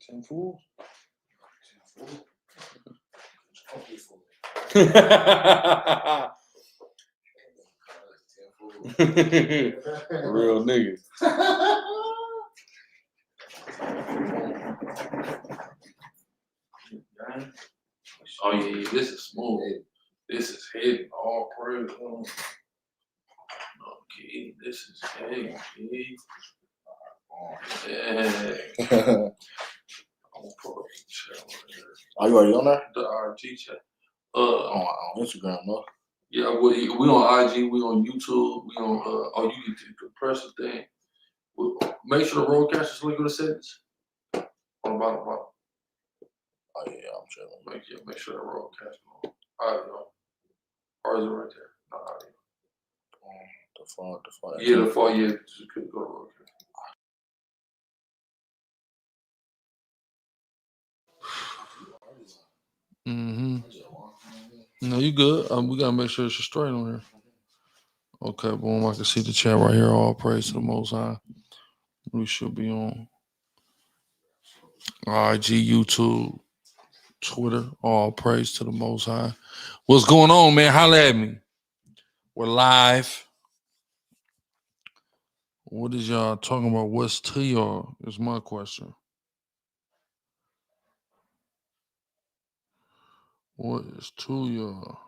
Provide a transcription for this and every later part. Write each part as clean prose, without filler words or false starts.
10 fools. Real niggas. Oh yeah, this is smooth. This is heavy. All praise. Okay, this is heavy. Yeah. Are you already on there? The RG chat. On Instagram, no? Yeah, we on IG, we on YouTube, we on you can press the thing. Make sure the roadcast is linked to the settings. On the bottom. Oh yeah, I'm sure. Make sure the roadcast on audio. Or is it right there? No audio. The font. Yeah, the font, yeah. Just could go to roadcast. No, you good. We gotta make sure it's straight on here. Okay, boom. I can see the chat right here. All praise to the Most High. We should be on IG, YouTube, Twitter. All praise to the Most High. What's going on, man? Holla at me. We're live. What is y'all talking about? What's to y'all? Is my question. What is to y'all?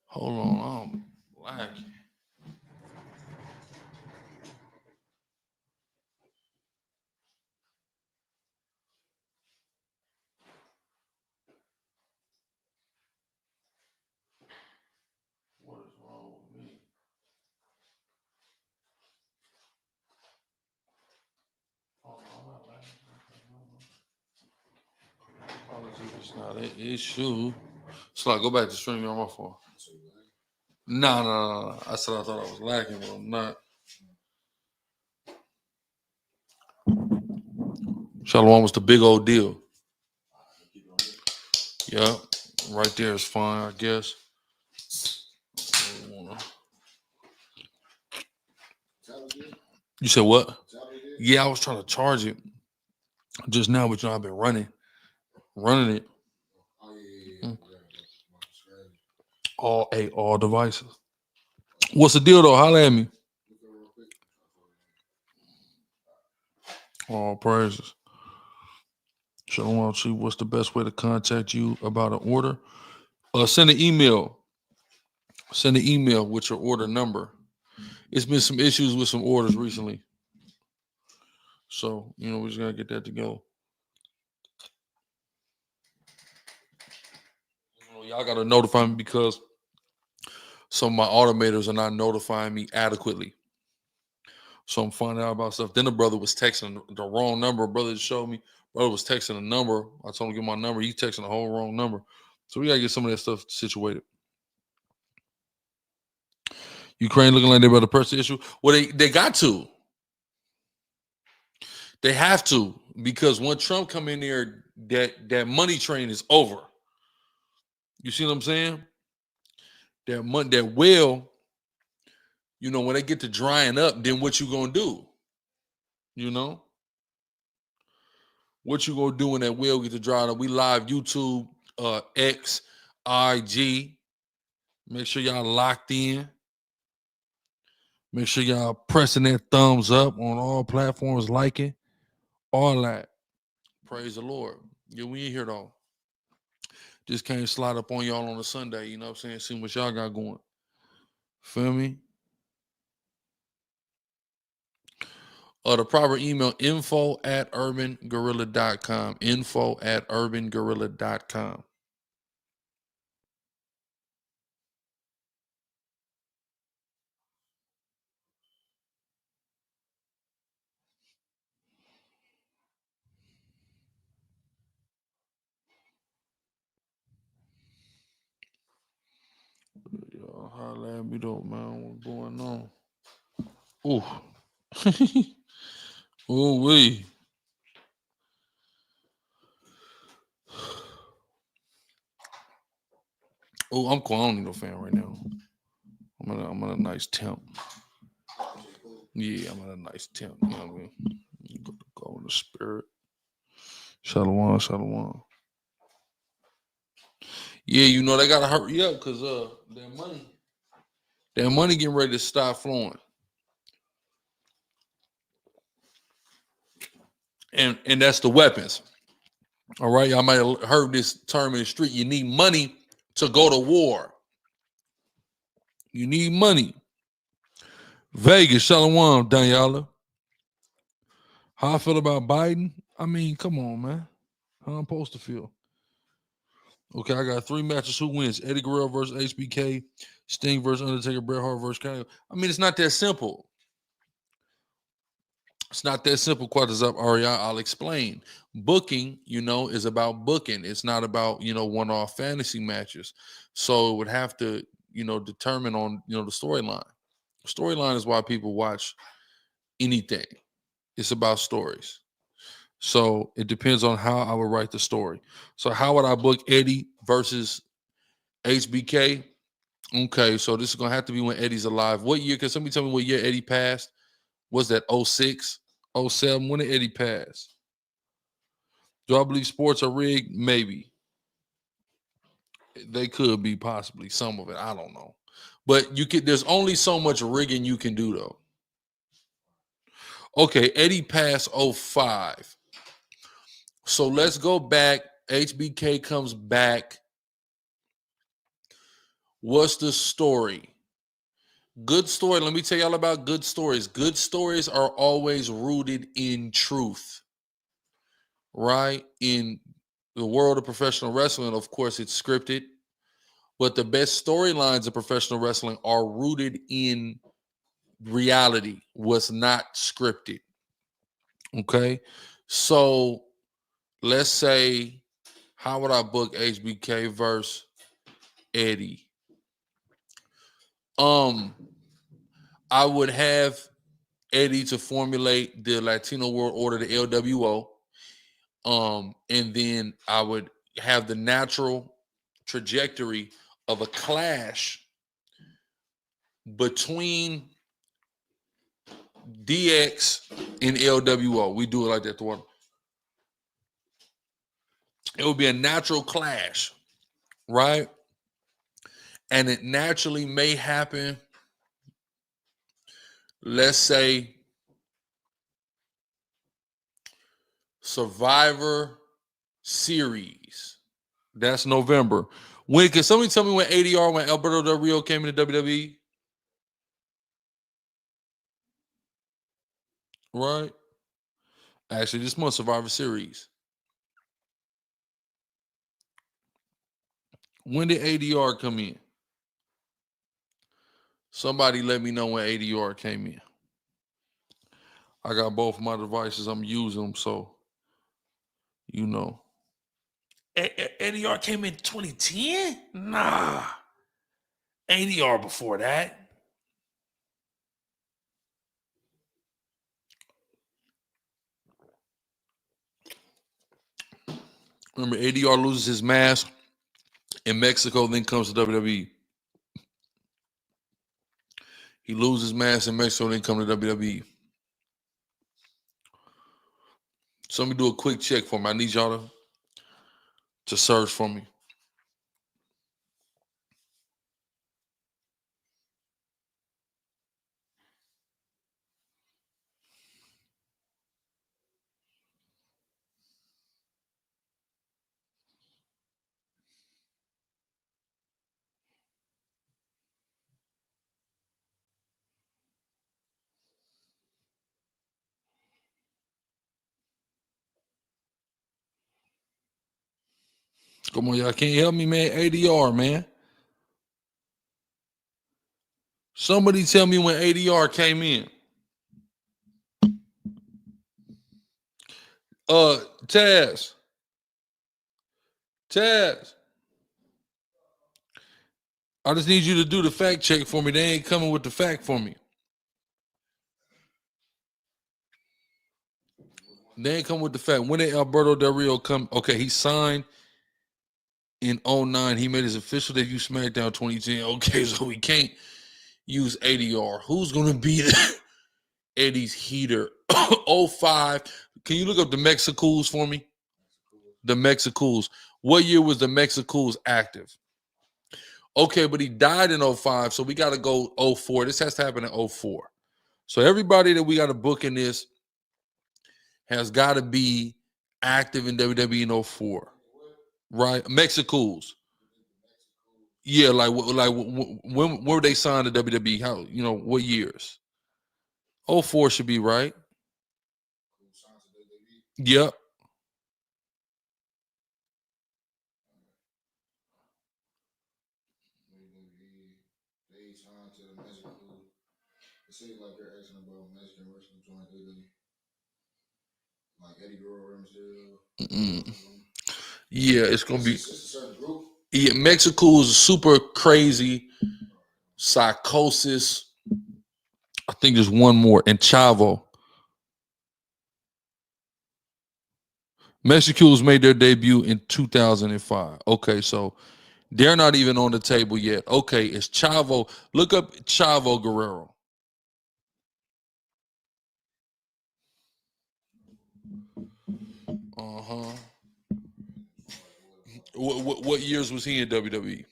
Hold on, I'm black. What is wrong with me? It's not an issue. So I go back to streaming on my phone. No. I said I thought I was lacking, but I'm not. Shalom was the big old deal. Yeah, right there is fine, I guess. You said what? Yeah, I was trying to charge it just now, but I've been running it. All devices. What's the deal though? Holla at me. All praises. Shalom, Chief. What's the best way to contact you about an order? Send an email. Send an email with your order number. It's been some issues with some orders recently. So, we just got to get that together. Y'all got to notify me because some of my automators are not notifying me adequately. So I'm finding out about stuff. Then the brother was texting the wrong number. Brother showed me. Brother was texting a number. I told him to get my number. He's texting the whole wrong number. So we got to get some of that stuff situated. Ukraine looking like they're about to press the issue. Well, they got to. They have to, because when Trump come in there, that money train is over. You see what I'm saying? That well, when they get to drying up, then what you gonna do? What you gonna do when that well get to dry up? We live YouTube, X, IG. Make sure y'all locked in. Make sure y'all pressing that thumbs up on all platforms, liking, all that. Praise the Lord. Yeah, we ain't here though. Just can't slide up on y'all on a Sunday, you know what I'm saying? See what y'all got going. Feel me? The proper email, info@urbangorilla.com. Info@urbangorilla.com. Y'all holla at me though, man. What's going on? Ooh. Ooh wee. Oh, I'm cool. I don't need no fan right now. I'm at a nice temp. Yeah, I'm at a nice temp. You know what I mean? Go Go in the spirit. Shalom, shalom. Yeah, you know they gotta hurry up because their money getting ready to stop flowing. And that's the weapons. All right, y'all might have heard this term in the street. You need money to go to war. You need money. Vegas, shalom, Daniela. How I feel about Biden? I mean, come on, man. How I'm supposed to feel? Okay, I got 3 matches. Who wins? Eddie Guerrero versus HBK, Sting versus Undertaker, Bret Hart versus Kanye. I mean, it's not that simple. It's not that simple, Quatazap Aria. I'll explain. Booking, is about booking. It's not about, one-off fantasy matches. So it would have to, determine on, the storyline. Storyline is why people watch anything. It's about stories. So it depends on how I would write the story. So how would I book Eddie versus HBK? Okay, so this is going to have to be when Eddie's alive. What year? Can somebody tell me what year Eddie passed? Was that 06, 07? When did Eddie pass? Do I believe sports are rigged? Maybe. They could be, possibly. Some of it. I don't know. But there's only so much rigging you can do, though. Okay, Eddie passed 05. So let's go back. HBK comes back. What's the story? Good story. Let me tell y'all about good stories. Good stories are always rooted in truth, right? In the world of professional wrestling, of course, it's scripted. But the best storylines of professional wrestling are rooted in reality, what's not scripted. Okay? So let's say, how would I book HBK versus Eddie? I would have Eddie to formulate the Latino World Order, the LWO. And then I would have the natural trajectory of a clash between DX and LWO. We do it like that. It would be a natural clash, right? And it naturally may happen, let's say, Survivor Series. That's November. When can somebody tell me when ADR, when Alberto Del Rio came into WWE? Right? Actually, this month, Survivor Series. When did ADR come in? Somebody let me know when ADR came in. I got both my devices. I'm using them, so ADR came in 2010? Nah. ADR before that. Remember, ADR loses his mask in Mexico, then comes to WWE. He loses his mask in Mexico, then comes to WWE. So let me do a quick check for me. I need y'all to search for me. Come on, y'all can't help me, man. ADR, man. Somebody tell me when ADR came in. Taz. I just need you to do the fact check for me. They ain't coming with the fact for me. They ain't come with the fact. When did Alberto Del Rio come? Okay, he signed in 09. He made his official debut SmackDown 2010. Okay, so we can't use ADR. Who's going to be Eddie's heater? 05. Can you look up the Mexicools for me? The Mexicools. What year was the Mexicools active? Okay, but he died in 05, so we got to go 04. This has to happen in 04. So everybody that we got to book in this has got to be active in WWE in 04, right? Mexicools. Yeah, when were they signed to WWE? How, what years? 04 should be right. Yep. It seems like they're asking about Mexican wrestling joint. Like Eddie Guerrero, Mysterio. Yeah, it's gonna be. It's a certain group. Yeah, Mexico is super crazy. Psychosis. I think there's one more. And Chavo. Mexico's made their debut in 2005. Okay, so they're not even on the table yet. Okay, it's Chavo. Look up Chavo Guerrero. What years was he in WWE?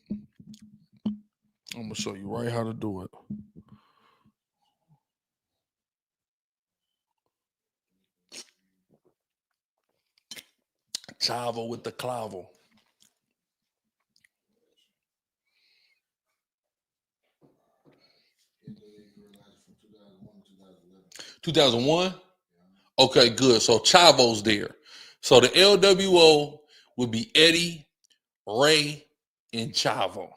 I'm gonna show you right how to do it. Chavo with the clavo. From 2001 to 2001? Okay, good. So Chavo's there. So the LWO would be Eddie, Ray, and Chavo.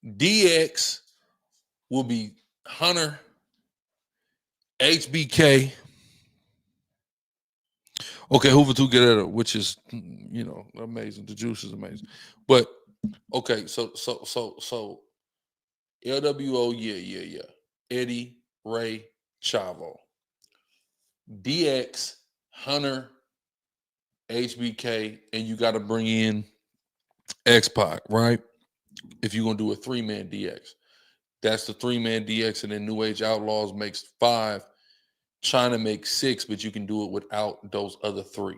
DX will be Hunter, HBK. Okay, Hoover to get at it, which is amazing. The juice is amazing. But okay, so LWO, yeah. Eddie, Ray, Chavo. DX, Hunter, HBK, and you got to bring in X-Pac, right? If you're going to do a 3-man DX. That's the 3-man DX, and then New Age Outlaws makes 5. China makes 6, but you can do it without those other 3.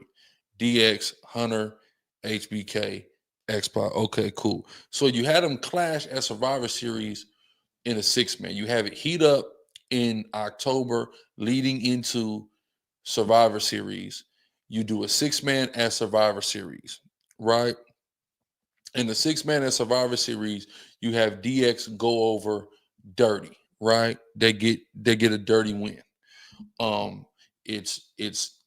DX, Hunter, HBK, X-Pac. Okay, cool. So you had them clash at Survivor Series in a 6-man. You have it heat up in October leading into Survivor Series. You do a 6-man at Survivor Series, right? In the 6-man at Survivor Series, you have DX go over dirty, right? They get a dirty win. It's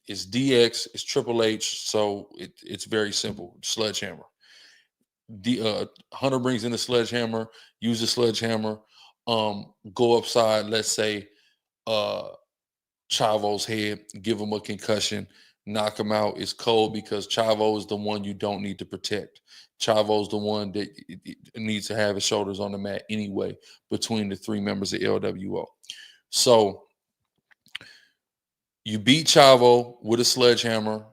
DX, it's Triple H, so it's very simple. Sledgehammer. Hunter brings in the sledgehammer, use the sledgehammer, go upside, let's say Chavo's head, give him a concussion, knock him out. It's cold because Chavo is the one you don't need to protect. Chavo's the one that needs to have his shoulders on the mat anyway between the 3 members of LWO. So you beat Chavo with a sledgehammer,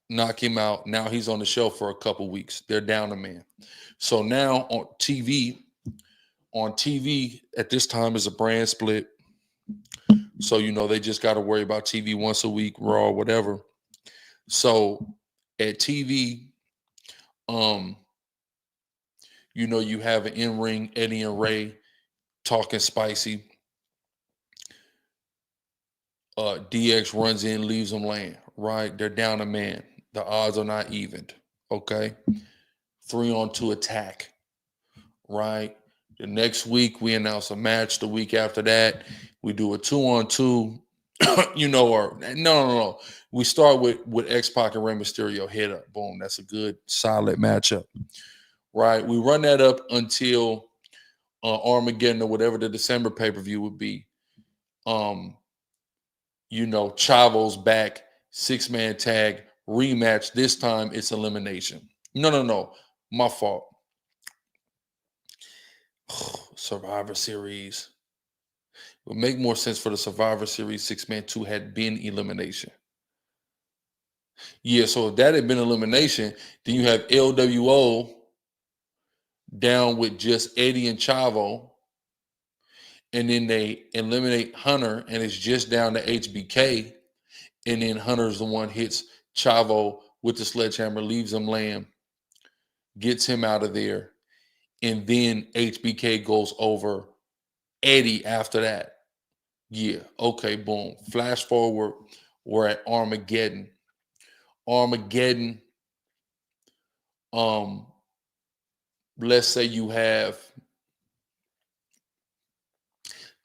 knock him out. Now he's on the shelf for a couple weeks. They're down a man. So now on TV at this time is a brand split. So, they just got to worry about TV once a week, Raw, whatever. So at TV, you have an in-ring Eddie and Ray talking spicy. DX runs in, leaves them laying, right? They're down a man. The odds are not evened, okay? 3-on-2 attack, right? The next week, we announce a match. The week after that, we do a 2-on-2, or no. We start with X-Pac and Rey Mysterio head up. Boom, that's a good, solid matchup, right? We run that up until Armageddon or whatever the December pay-per-view would be. Chavo's back, 6-man tag, rematch. This time it's elimination. No. My fault. Survivor Series. It would make more sense for the Survivor Series 6-man 2 had been elimination. Yeah, so if that had been elimination, then you have LWO down with just Eddie and Chavo, and then they eliminate Hunter, and it's just down to HBK, and then Hunter's the one hits Chavo with the sledgehammer, leaves him laying, gets him out of there, and then HBK goes over Eddie after that. Yeah, okay, boom. Flash forward, we're at Armageddon. Armageddon, let's say you have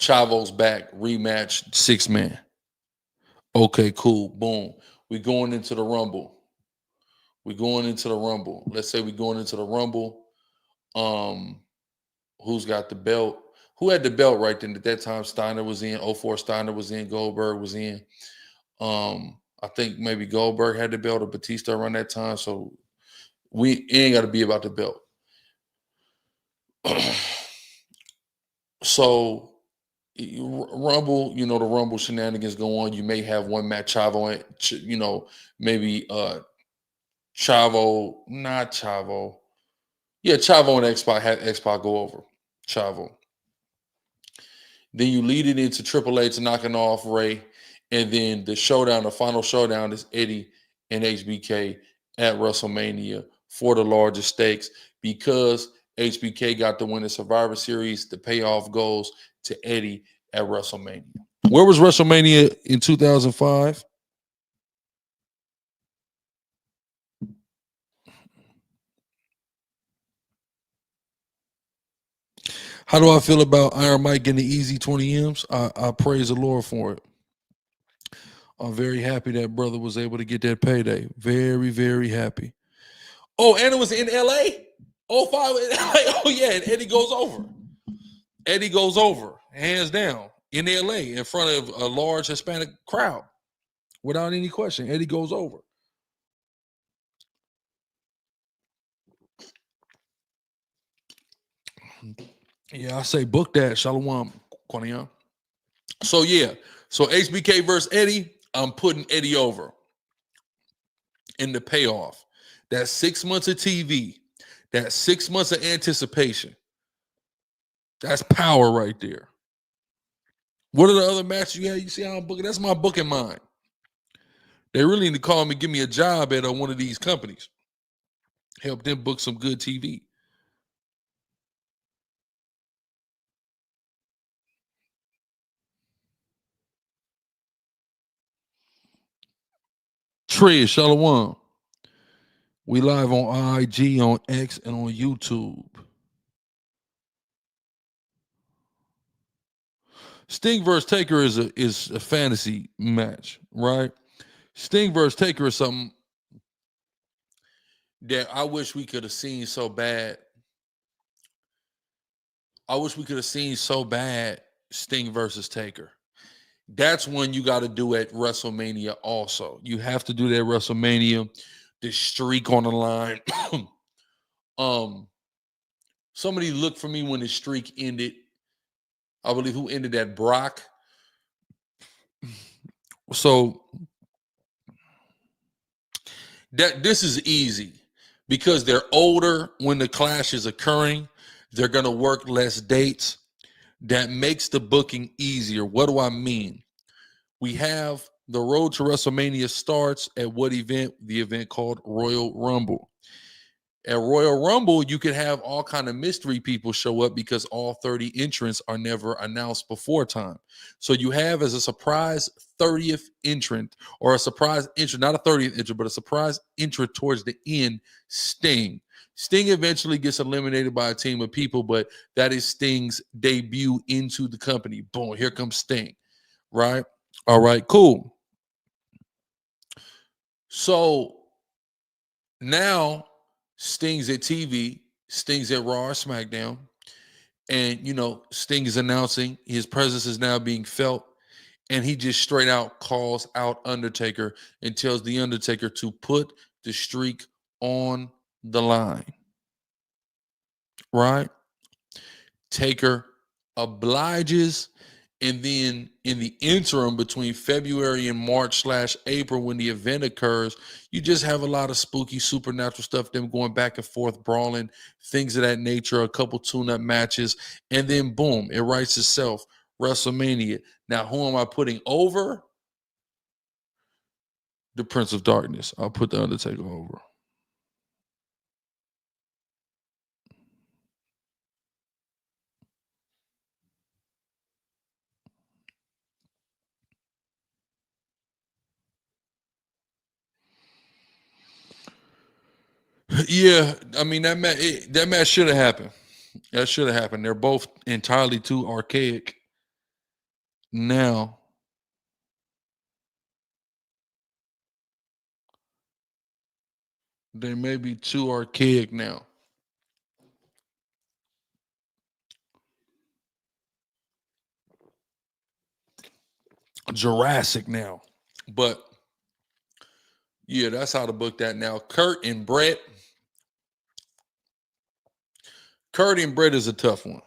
Chavo's back, rematch, 6-man. Okay, cool, boom. We're going into the Rumble. Let's say we're going into the Rumble. Who's got the belt? Who had the belt right then? At that time, Steiner was in. 04 Steiner was in. Goldberg was in. I think maybe Goldberg had the belt or Batista around that time. So it ain't got to be about the belt. So Rumble, the Rumble shenanigans go on. You may have one match Chavo, maybe Chavo, not Chavo. Yeah, Chavo and X-Pac have X-Pac go over Chavo. Then you lead it into Triple H knocking off Ray. And then the final showdown is Eddie and HBK at WrestleMania for the largest stakes. Because HBK got the win in Survivor Series, the payoff goes to Eddie at WrestleMania. Where was WrestleMania in 2005? How do I feel about Iron Mike getting the easy 20 M's? I praise the Lord for it. I'm very happy that brother was able to get that payday. Very, very happy. Oh, and it was in LA? 05 in LA. Oh, yeah, and Eddie goes over. Eddie goes over, hands down, in LA in front of a large Hispanic crowd. Without any question, Eddie goes over. Yeah, I say book that. Shalom, Kwanian. So, yeah. So, HBK versus Eddie, I'm putting Eddie over in the payoff. That's 6 months of TV. That's 6 months of anticipation. That's power right there. What are the other matches you have? You see how I'm booking? That's my booking mind. They really need to call me, give me a job at one of these companies. Help them book some good TV. Trish, Shalom. We live on IG, on X, and on YouTube. Sting versus Taker is a fantasy match, right? Sting versus Taker is something that I wish we could have seen so bad. I wish we could have seen so bad Sting versus Taker. That's one you got to do at WrestleMania also. You have to do that at WrestleMania. The streak on the line. Somebody looked for me when the streak ended. I believe who ended that? Brock. So this is easy because they're older when the clash is occurring. They're going to work less dates. That makes the booking easier. What do I mean? We have the road to WrestleMania starts at what event? The event called Royal Rumble. At Royal Rumble, you could have all kind of mystery people show up because all 30 entrants are never announced before time. So you have as a surprise 30th entrant or a surprise entrant, not a 30th entrant, but a surprise entrant towards the end, Sting. Sting eventually gets eliminated by a team of people, but that is Sting's debut into the company. Boom, here comes Sting, right? All right, cool. So now Sting's at TV, Sting's at Raw or SmackDown, and Sting is announcing his presence is now being felt, and he just straight out calls out Undertaker and tells the Undertaker to put the streak on the line. Right? Taker obliges, and then in the interim between February and March/April when the event occurs, you just have a lot of spooky supernatural stuff, them going back and forth, brawling, things of that nature, a couple tune-up matches, and then boom, it writes itself, WrestleMania. Now, who am I putting over? the Prince of Darkness. I'll put the Undertaker over. Yeah, I mean that match should have happened. That should have happened. They're both entirely too archaic now. They may be too archaic now. Jurassic now. But yeah, that's how to book that now. Kurt and Brett. Kurt and Brett is a tough one.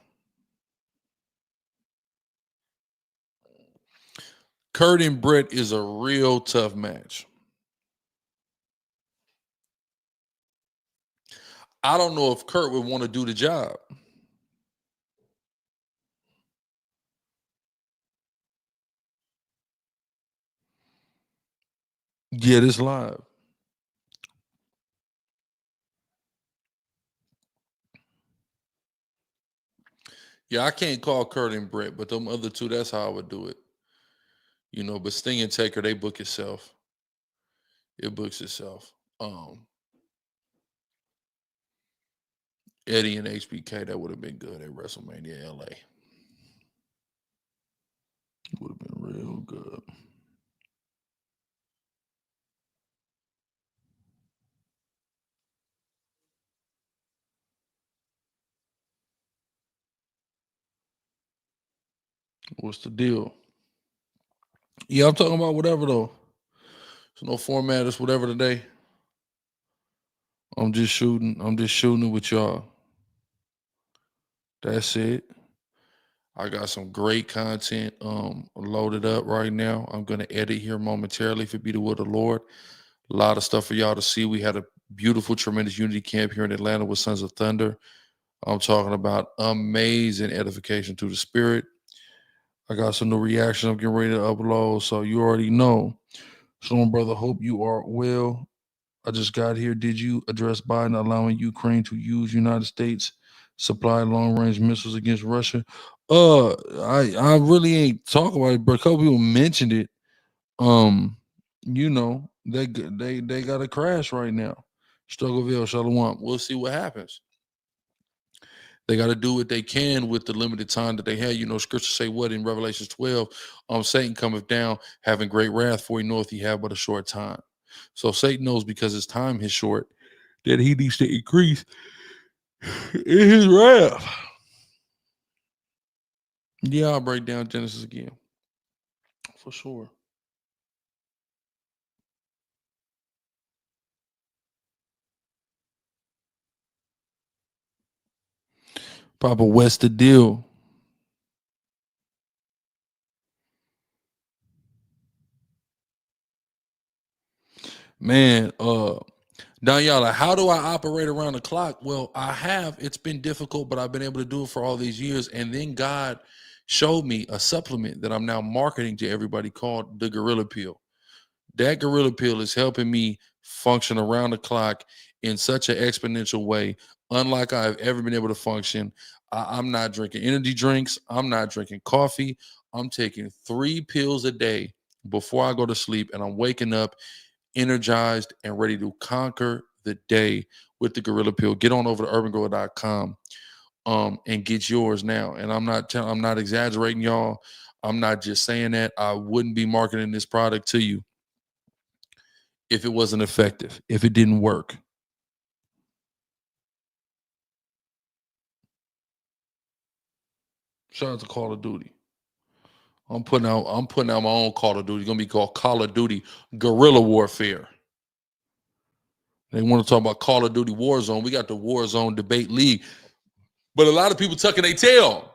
Kurt and Brett is a real tough match. I don't know if Kurt would want to do the job. Yeah, this live. Yeah, I can't call Kurt and Brett, but them other two, that's how I would do it. You know, but Sting and Taker, they book itself. It books itself. Eddie and HBK, that would have been good at WrestleMania LA. It would have been real good. What's the deal? Yeah, I'm talking about whatever though. There's no format. It's whatever today. I'm just shooting it with y'all. That's it. I got some great content loaded up right now. I'm gonna edit here momentarily if it be the will of the Lord. A lot of stuff for y'all to see. We had a beautiful, tremendous unity camp here in Atlanta with Sons of Thunder. I'm talking about amazing edification through the spirit. I got some new reactions I'm getting ready to upload, so you already know. Shalom, brother. Hope you are well. I just got here. Did you address Biden allowing Ukraine to use United States supply long-range missiles against Russia? I really ain't talking about it, but a couple people mentioned it. You know, they got a crash right now. Struggleville, Shalom. We'll see what happens. They got to do what they can with the limited time that they have. You know, scripture say what in Revelation 12? Satan cometh down, having great wrath, for he knoweth he have but a short time. So Satan knows because his time is short that he needs to increase in his wrath. Yeah, I'll break down Genesis again. For sure. Papa, what's the deal? Man, Daniela, how do I operate around the clock? Well, I have. It's been difficult, but I've been able to do it for all these years. And then God showed me a supplement that I'm now marketing to everybody called the Gorilla Pill. That Gorilla Pill is helping me function around the clock in such an exponential way, unlike I've ever been able to function. I'm not drinking energy drinks. I'm not drinking coffee. I'm taking 3 pills a day before I go to sleep, and I'm waking up energized and ready to conquer the day with the Gorilla Pill. Get on over to urbangrower.com and get yours now. And I'm not exaggerating, y'all. I'm not just saying that. I wouldn't be marketing this product to you if it wasn't effective, if it didn't work. Shout out to Call of Duty. I'm putting out my own Call of Duty. It's gonna be called Call of Duty Guerrilla Warfare. They want to talk about Call of Duty Warzone. We got the Warzone Debate League. But a lot of people tucking their tail.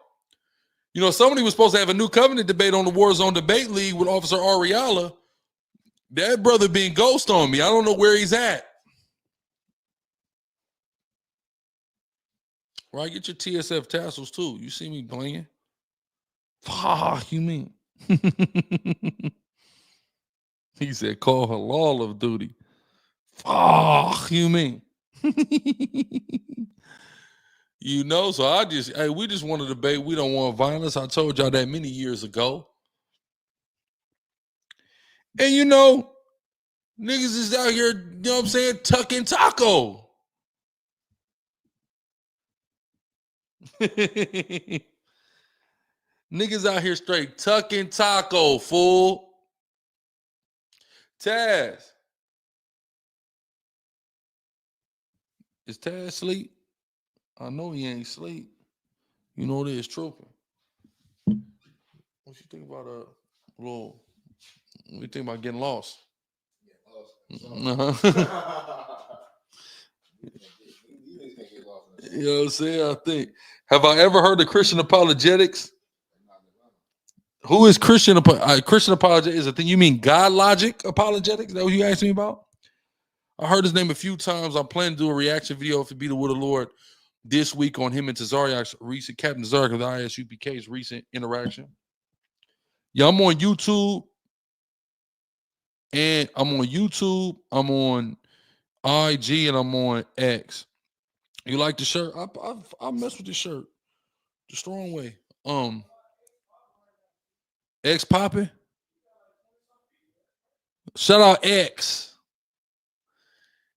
You know, somebody was supposed to have a new covenant debate on the Warzone Debate League with Officer Ariala. That brother being ghost on me. I don't know where he's at. Right, get your TSF tassels too. You see me playing? Fuck, you mean? He said, call her Law of Duty. Fuck, you mean? You know, so we just want to debate. We don't want violence. I told y'all that many years ago. And you know, niggas is out here, you know what I'm saying, tucking taco. Niggas out here straight tucking taco, fool. Taz. Is Taz asleep? I know he ain't asleep. You know this trooping. What you think about what you think about getting lost? You know what I'm saying? I think. Have I ever heard of Christian apologetics? Who is Christian? Christian apologetics is a thing. You mean God logic apologetics? Is that what you asked me about? I heard his name a few times. I'm planning to do a reaction video if it be the will of the Lord this week on him and Tazariak's recent Captain Tazariak of the ISUPK's recent interaction. Yeah, I'm on YouTube. And I'm on YouTube. I'm on IG and I'm on X. You like the shirt? I mess with the shirt the strong way. X popping. Shout out X.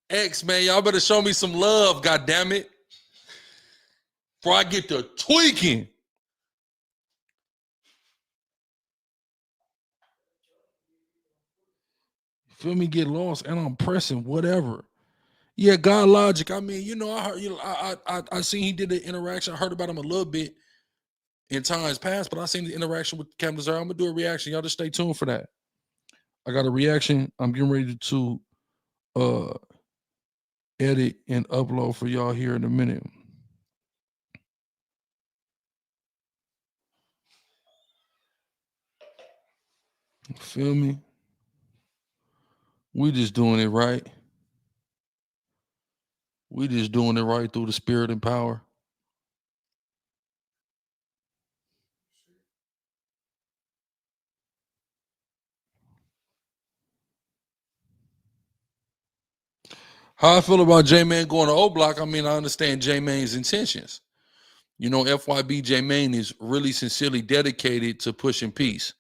X, man, y'all better show me some love, goddamn it. Before I get to tweaking. Feel me? Get lost and I'm pressing whatever. Yeah, God logic. I mean, you know, I heard, I seen he did the interaction. I heard about him a little bit in times past, but I seen the interaction with Captain Desire. I'm gonna do a reaction. Y'all just stay tuned for that. I got a reaction. I'm getting ready to edit and upload for y'all here in a minute. Feel me? We just doing it right. We just doing it right through the spirit and power. How I feel about J-Man going to O Block, I mean, I understand J-Man's intentions. You know, FYB J-Man is really sincerely dedicated to pushing peace.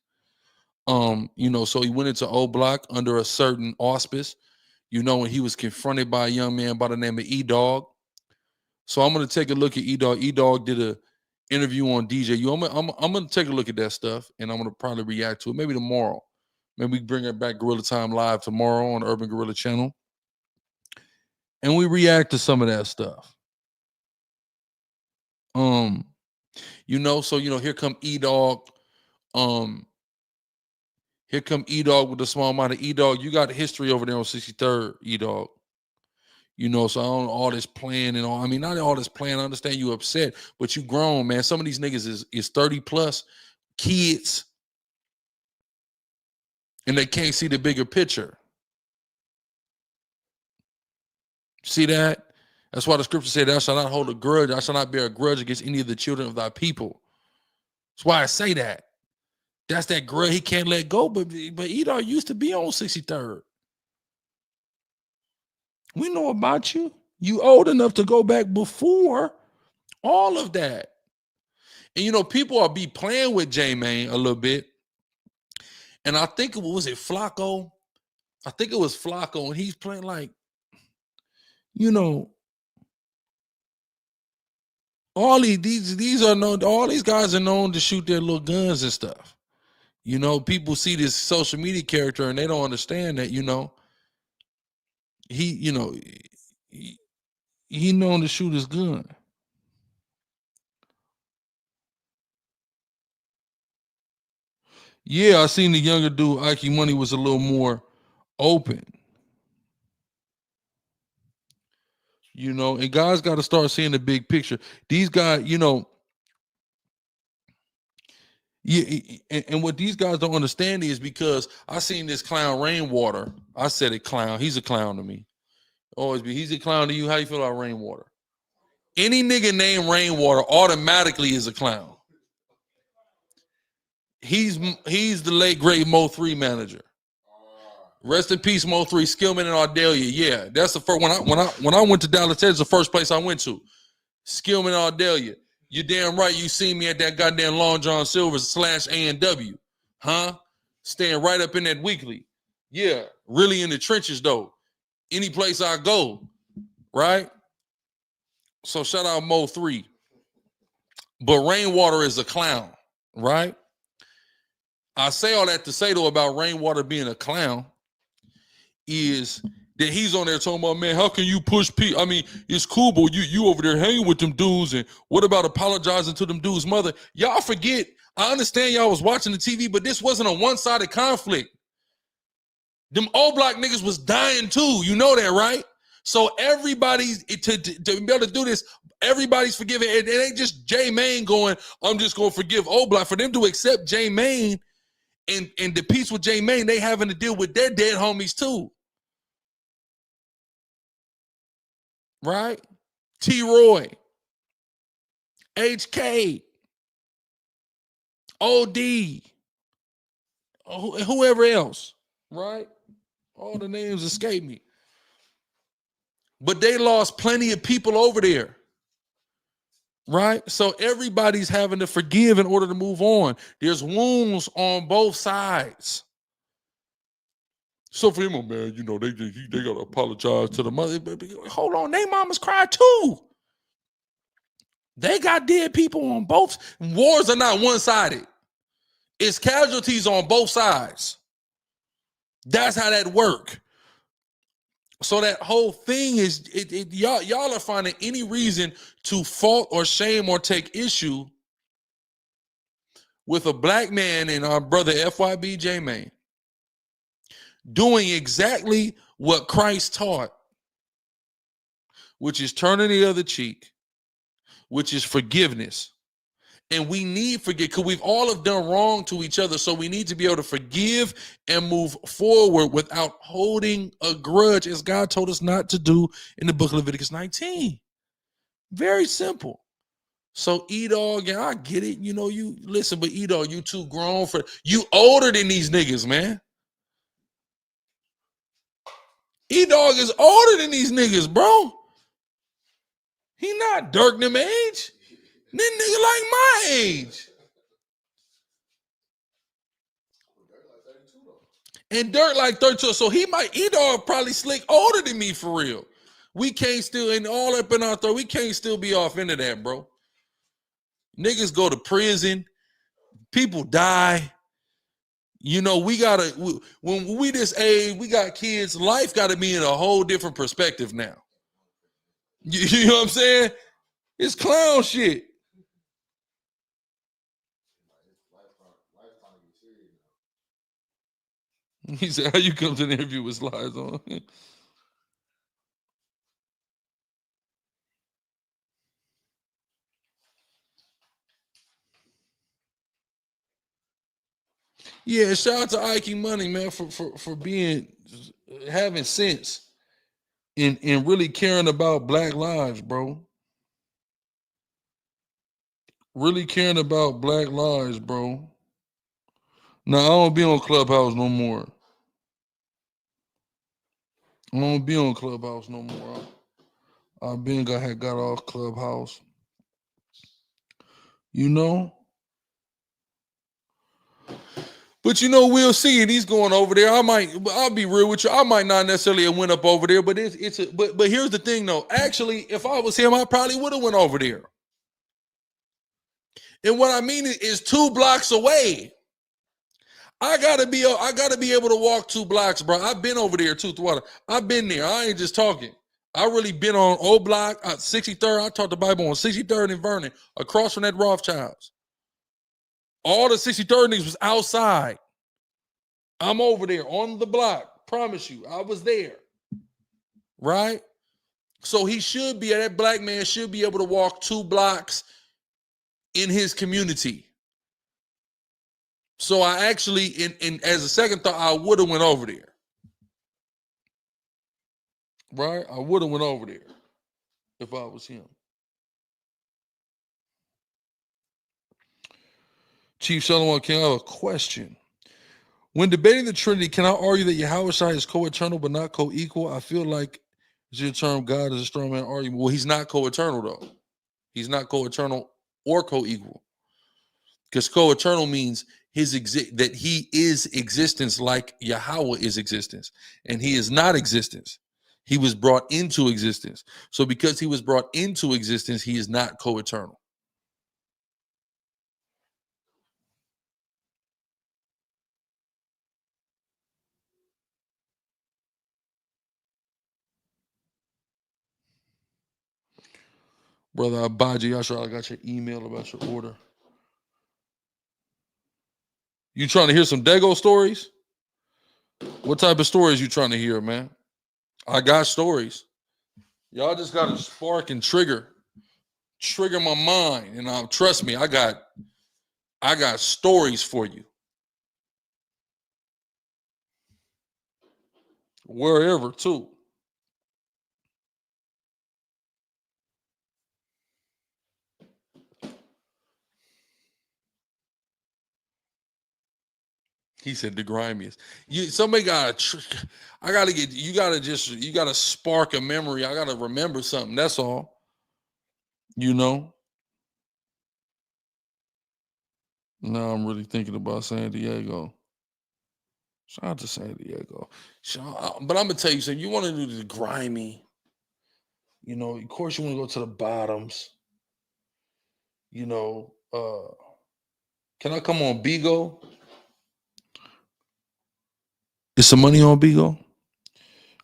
You know, so he went into O Block under a certain auspice, you know, when he was confronted by a young man by the name of E-Dog. So I'm going to take a look at E-Dog. E-Dog did a interview on DJU. I'm going to take a look at that stuff, and I'm going to probably react to it maybe tomorrow. Maybe we bring it back Gorilla Time live tomorrow on the Urban Gorilla channel. And we react to some of that stuff. You know, so, you know, here come E-Dog. Here come E-Dog with a small amount of E-Dog. You got history over there on 63rd, E-Dog. You know, so I don't know all this playing and all. I mean, not all this playing. I understand you upset, but you grown, man. Some of these niggas is 30 plus kids, and they can't see the bigger picture. See that? That's why the scripture said, thou shalt not hold a grudge. I shall not bear a grudge against any of the children of thy people. That's why I say that. That's that grudge he can't let go. But E-Dog used to be on 63rd. We know about you. You old enough to go back before all of that. And, you know, people will be playing with J-Man a little bit. And I think, was it Flacco? I think it was Flacco. And he's playing like, you know, all these are known, all these guys are known to shoot their little guns and stuff. You know, people see this social media character and they don't understand that, you know, he known to shoot his gun. Yeah, I seen the younger dude, Ike Money, was a little more open. You know, and guys got to start seeing the big picture. These guys, you know, yeah, and what these guys don't understand is because I seen this clown Rainwater. I said it, clown. He's a clown to me. Always be. He's a clown to you. How you feel about Rainwater? Any nigga named Rainwater automatically is a clown. He's the late great Mo3 manager. Rest in peace, Mo3, Skillman and Ardelia. Yeah, that's the first when I went to Dallas, Texas, the first place I went to. Skillman and Ardelia. You damn right you seen me at that goddamn Long John Silver's / A&W. Huh? Staying right up in that weekly. Yeah, really in the trenches though. Any place I go, right? So shout out Mo3. But Rainwater is a clown, right? I say all that to say though about Rainwater being a clown is that he's on there talking about, man, how can you push people? I mean, it's cool, but you over there hanging with them dudes, and what about apologizing to them dudes' mother? Y'all forget, I understand y'all was watching the TV, but this wasn't a one-sided conflict. Them old block niggas was dying too. You know that, right? So everybody's, to be able to do this, everybody's forgiving. It ain't just J Main going, I'm just going to forgive old block. For them to accept J Main and the peace with J Main, they having to deal with their dead homies too. Right? T-Roy, HK, OD, whoever else, right? All the names escape me. But they lost plenty of people over there, right? So everybody's having to forgive in order to move on. There's wounds on both sides. So for him, oh man, you know, they gotta apologize to the mother. Hold on, they mamas cried too. They got dead people on both. Wars are not one-sided. It's casualties on both sides. That's how that work. So that whole thing is, y'all are finding any reason to fault or shame or take issue with a black man and our brother FYB J Main doing exactly what Christ taught, which is turning the other cheek, which is forgiveness. And we need forgive because we've all have done wrong to each other. So we need to be able to forgive and move forward without holding a grudge, as God told us not to do in the book of Leviticus 19. Very simple. So E-Dog, yeah, I get it. You know, you listen, but E-Dog, you too grown for you older than these niggas, man. E-Dog is older than these niggas, bro. He not Dirk them age. This nigga like my age. And Dirk like 32, so he might, E-Dog probably slick older than me for real. We can't still, and all up in our throat, we can't still be off into that, bro. Niggas go to prison. People die. You know, when we this age, we got kids, life got to be in a whole different perspective now. You know what I'm saying? It's clown shit. He said, how you come to the interview with slides on? Yeah, shout out to Ike Money, man, for being, having sense and really caring about black lives, bro. Really caring about black lives, bro. Now, I don't be on Clubhouse no more. I don't be on Clubhouse no more. I had got off Clubhouse. You know? But you know, we'll see. And he's going over there. I'll be real with you. I might not necessarily have went up over there, but but here's the thing though. Actually, if I was him, I probably would have went over there. And what I mean is 2 blocks away. I gotta be able to walk 2 blocks, bro. I've been over there too, Thwatter. I've been there. I ain't just talking. I really been on O Block, 63rd. I taught the Bible on 63rd and Vernon, across from that Rothschilds. All the 63rd niggas was outside. I'm over there on the block. Promise you, I was there. Right? So that black man should be able to walk 2 blocks in his community. So I actually, in as a second thought, I would have went over there. Right? I would have went over there if I was him. Chief Shalom, can I have a question? When debating the Trinity, can I argue that Yahweh is co-eternal but not co-equal? I feel like it's your term God is a strong man argument. Well, he's not co-eternal though. He's not co-eternal or co-equal. Because co-eternal means that he is existence like Yahweh is existence. And he is not existence. He was brought into existence. So because he was brought into existence, he is not co-eternal. Brother Abaji, Yashar, I got your email about your order. You trying to hear some Dago stories? What type of stories you trying to hear, man? I got stories. Y'all just got to spark and trigger my mind. And trust me, I got stories for you. Wherever, too. He said the grimiest. You gotta spark a memory. I gotta remember something. That's all. You know. Now I'm really thinking about San Diego. Shout out to San Diego. But I'm gonna tell you something. You want to do the grimy, you know, of course you want to go to the bottoms. You know, can I come on Bigo? Is some money on Bigo?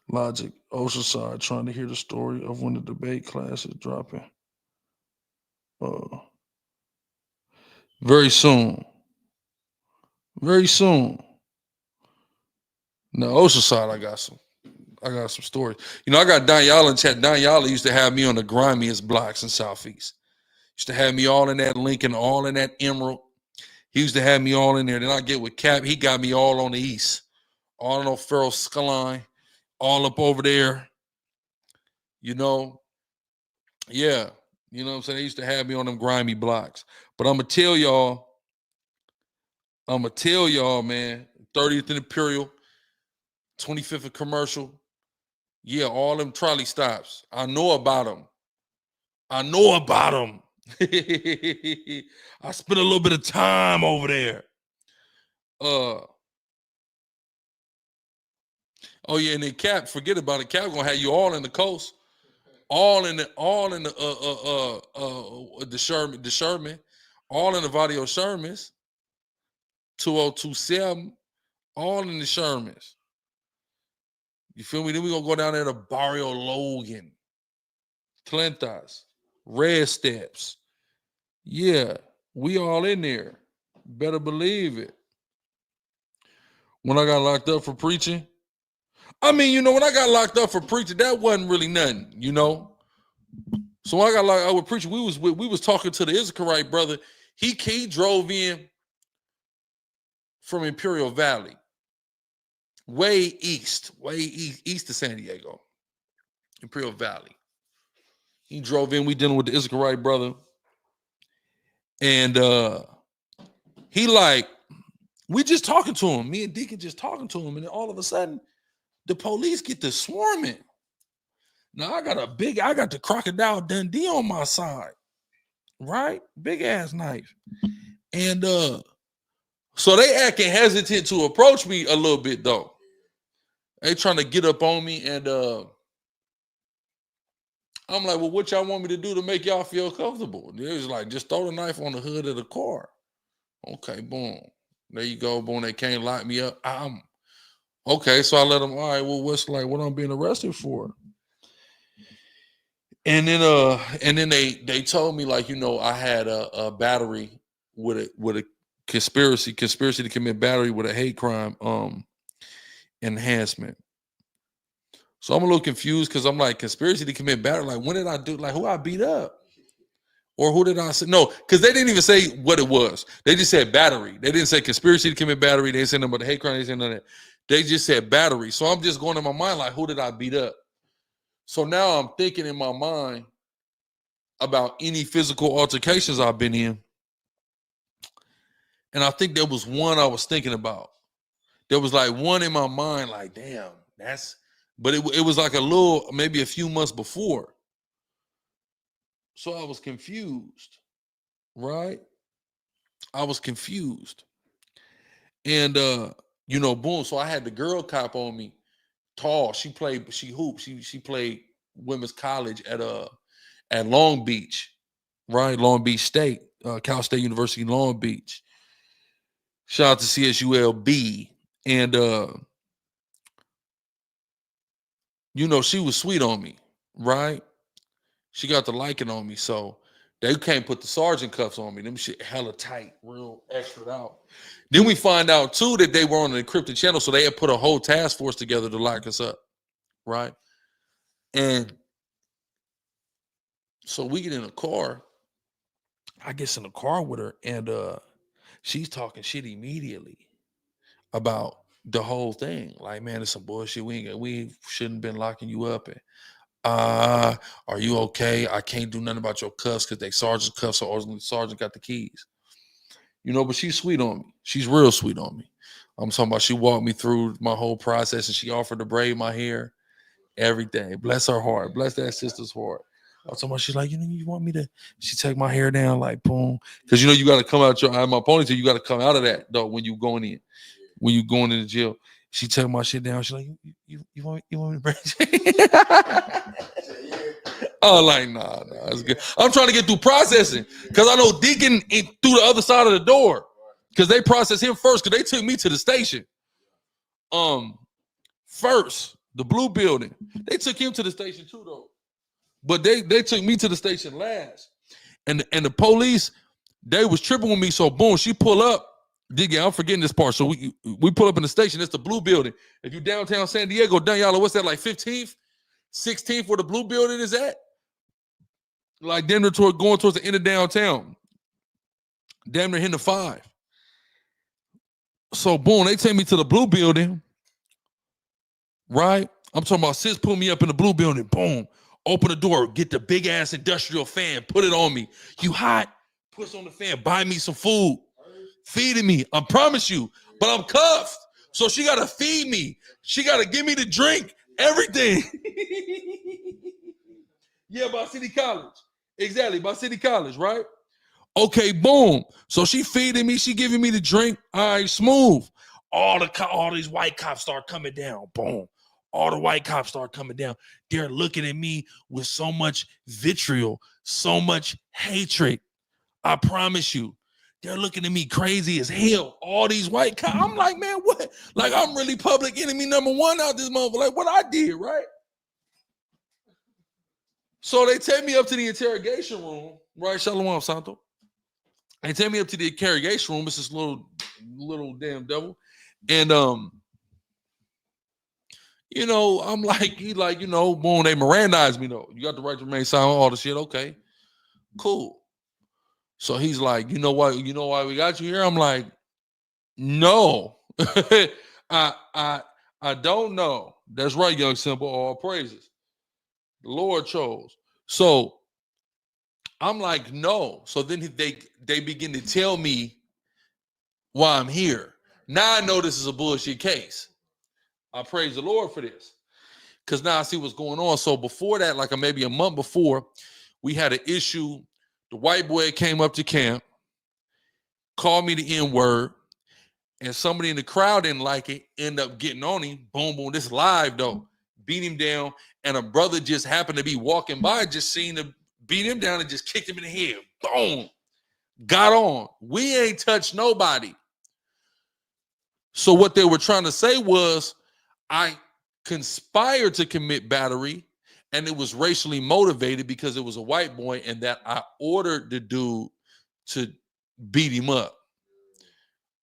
Logic, Oceanside, trying to hear the story of when the debate class is dropping. Very soon. Very soon. Now, Oceanside, I got some stories. You know, I got Daniela in chat. Daniela used to have me on the grimiest blocks in Southeast. Used to have me all in that Lincoln, all in that Emerald. He used to have me all in there. Then I get with Cap. He got me all on the East. All in O'Farrell Skyline. All up over there. You know. Yeah. You know what I'm saying? They used to have me on them grimy blocks. But I'm going to tell y'all, man, 30th and Imperial, 25th and Commercial. Yeah, all them trolley stops. I know about them. I spent a little bit of time over there. Oh yeah, and then Cap, forget about it. Cap gonna have you all in the coast, all in the Sherman, all in the Vadio Shermans, 2027, all in the Shermans. You feel me? Then we gonna go down there to Barrio Logan, Clintas, Red Steps. Yeah, we all in there. Better believe it. When I got locked up for preaching, I mean, you know, when I got locked up for preaching, that wasn't really nothing, you know. So when I got locked up with preaching, we was talking to the SICARRI brother. He drove in from Imperial Valley, way east of San Diego, Imperial Valley. He drove in. We dealing with the SICARRI brother, and he like, we just talking to him. Me and Deacon just talking to him, and then all of a sudden, the police get to swarming. Now I got the Crocodile Dundee on my side, right? Big ass knife. And so they acting hesitant to approach me a little bit though. They trying to get up on me, and I'm like, well, what y'all want me to do to make y'all feel comfortable? They was like, just throw the knife on the hood of the car. Okay, boom. There you go, boom. They can't lock me up. Okay, so I let them, all right, well, what I'm being arrested for? And then they told me, like, you know, I had a battery with a conspiracy to commit battery with a hate crime enhancement. So I'm a little confused because I'm like, conspiracy to commit battery, like, when did I do, like, who I beat up? Or who did I say? No, because they didn't even say what it was. They just said battery. They didn't say conspiracy to commit battery. They didn't say nothing about the hate crime. They didn't say none of that. They just said battery. So I'm just going in my mind, like, who did I beat up? So now I'm thinking in my mind about any physical altercations I've been in. And I think there was one I was thinking about there was like one in my mind, like, damn, but it was like a little, maybe a few months before. So I was confused, right? I was confused. And boom. So I had the girl cop on me, tall. She hooped. She played women's college at Long Beach, right? Long Beach State, Cal State University, Long Beach. Shout out to CSULB. And she was sweet on me, right? She got the liking on me. So they can't put the sergeant cuffs on me. Them shit hella tight, real extra out. Then we find out too that they were on an encrypted channel, so they had put a whole task force together to lock us up, right? And so we get in a car. I get in the car with her, and she's talking shit immediately about the whole thing. Like, man, it's some bullshit. We shouldn't have been locking you up. And are you okay? I can't do nothing about your cuffs because they sergeant's cuffs, so the sergeant got the keys. But she's sweet on me. She's real sweet on me. I'm talking about she walked me through my whole process, and she offered to braid my hair, everything. Bless her heart. Bless that sister's heart. I'm talking about, she's like, you want me to, she take my hair down, like, boom. Because, you got to come out my ponytail, you got to come out of that, though, when you going in. When you going into jail. She took my shit down. She's like, you want me to braid your Oh, like, nah, it's good. I'm trying to get through processing because I know Deacon through the other side of the door because they processed him first because they took me to the station. First, the blue building. They took him to the station too, though. But they took me to the station last. And the police, they was tripping with me. So boom, she pull up. Digga, I'm forgetting this part. So we pull up in the station. It's the blue building. If you downtown San Diego, down y'all, what's that, like 15th, 16th, where the blue building is at? Like damn near going towards the end of downtown. Damn near hitting the 5. So boom, they take me to the blue building. Right? I'm talking about sis pull me up in the blue building. Boom. Open the door, get the big ass industrial fan, put it on me. You hot? Push on the fan, buy me some food. Feeding me, I promise you. But I'm cuffed. So she gotta feed me. She gotta give me the drink, everything. Yeah, by City College. Exactly, by City College, right? Okay, boom. So she feeding me, she giving me the drink. All right, smooth. All these white cops start coming down. Boom. All the white cops start coming down. They're looking at me with so much vitriol, so much hatred. I promise you. They're looking at me crazy as hell. All these white cops. I'm like, man, what? Like, I'm really public enemy number 1 out this motherfucker. Like, what I did, right? So they take me up to the interrogation room, right? Shalom, Santo. They take me up to the interrogation room. It's this little damn devil. And, I'm like, boom, they Mirandized me, though. You got the right to remain silent, all the shit. Okay, cool. So he's like, you know why we got you here? I'm like, no. I don't know. That's right, young simple, all praises. The Lord chose. So I'm like, no. So then they begin to tell me why I'm here. Now I know this is a bullshit case. I praise the Lord for this. Because now I see what's going on. So before that, like maybe a month before, we had an issue. The white boy came up to camp, called me the N-word, and somebody in the crowd didn't like it, end up getting on him. Boom, boom. This is live, though. Beat him down, and a brother just happened to be walking by, just seen him, beat him down, and just kicked him in the head. Boom. Got on. We ain't touched nobody. So what they were trying to say was, I conspired to commit battery, and it was racially motivated because it was a white boy, and that I ordered the dude to beat him up.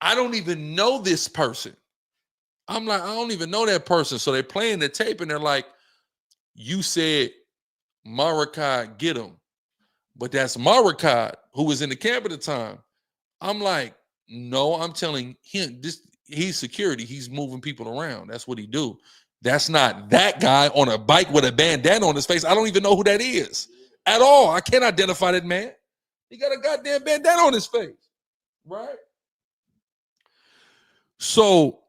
I don't even know this person. I'm like, I don't even know that person. So they're playing the tape, and they're like, you said Marakai get him. But that's Marakai, who was in the camp at the time. I'm like, no, I'm telling him, he's security. He's moving people around. That's what he do. That's not that guy on a bike with a bandana on his face. I don't even know who that is at all. I can't identify that man. He got a goddamn bandana on his face, right? So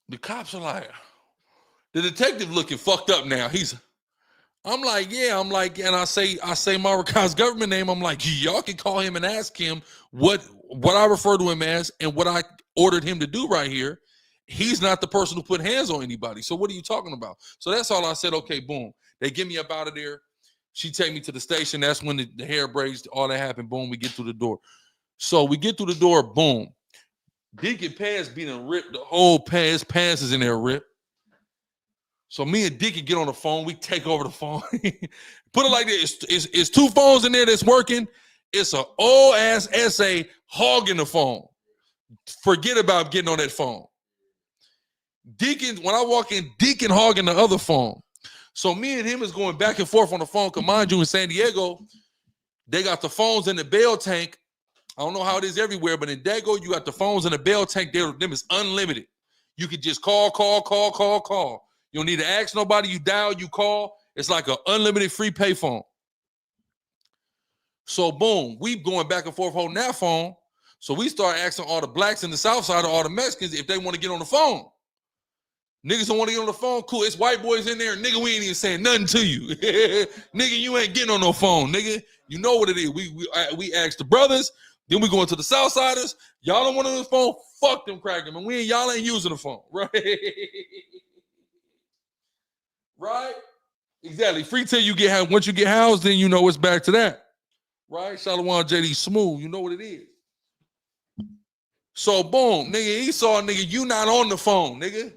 The cops are like, the detective looking fucked up now. I'm like, yeah, I'm like, and I say Maracai's government name. I'm like, y'all can call him and ask him what I refer to him as and what I ordered him to do right here. He's not the person who put hands on anybody. So what are you talking about? So that's all I said. Okay, boom. They get me up out of there. She take me to the station. That's when the hair braids, all that happened. Boom, we get through the door. So we get through the door. Boom. Deacon pants being ripped. The whole pants is in there ripped. So me and Deacon get on the phone. We take over the phone. Put it like this. It's two phones in there that's working. It's an old ass SA hogging the phone. Forget about getting on that phone. Deacon, when I walk in, Deacon hogging the other phone. So me and him is going back and forth on the phone. Cause mind you, in San Diego, they got the phones in the bell tank. I don't know how it is everywhere, but in Dago, you got the phones in the bell tank. Them is unlimited. You can just call. You don't need to ask nobody. You dial, you call. It's like an unlimited free pay phone. So boom, we going back and forth holding that phone. So we start asking all the blacks in the South Side or all the Mexicans if they want to get on the phone. Niggas don't want to get on the phone. Cool, it's white boys in there. Nigga, we ain't even saying nothing to you. Nigga, you ain't getting on no phone, nigga. You know what it is. We ask the brothers. Then we go into the South Siders. Y'all don't want on the phone. Fuck them crackers, man. Y'all ain't using the phone, right? Right? Exactly. Free till you get housed. Once you get housed, then you know it's back to that. Right? Shalom JD Smooth. You know what it is. So boom, nigga, he saw nigga, you not on the phone, nigga.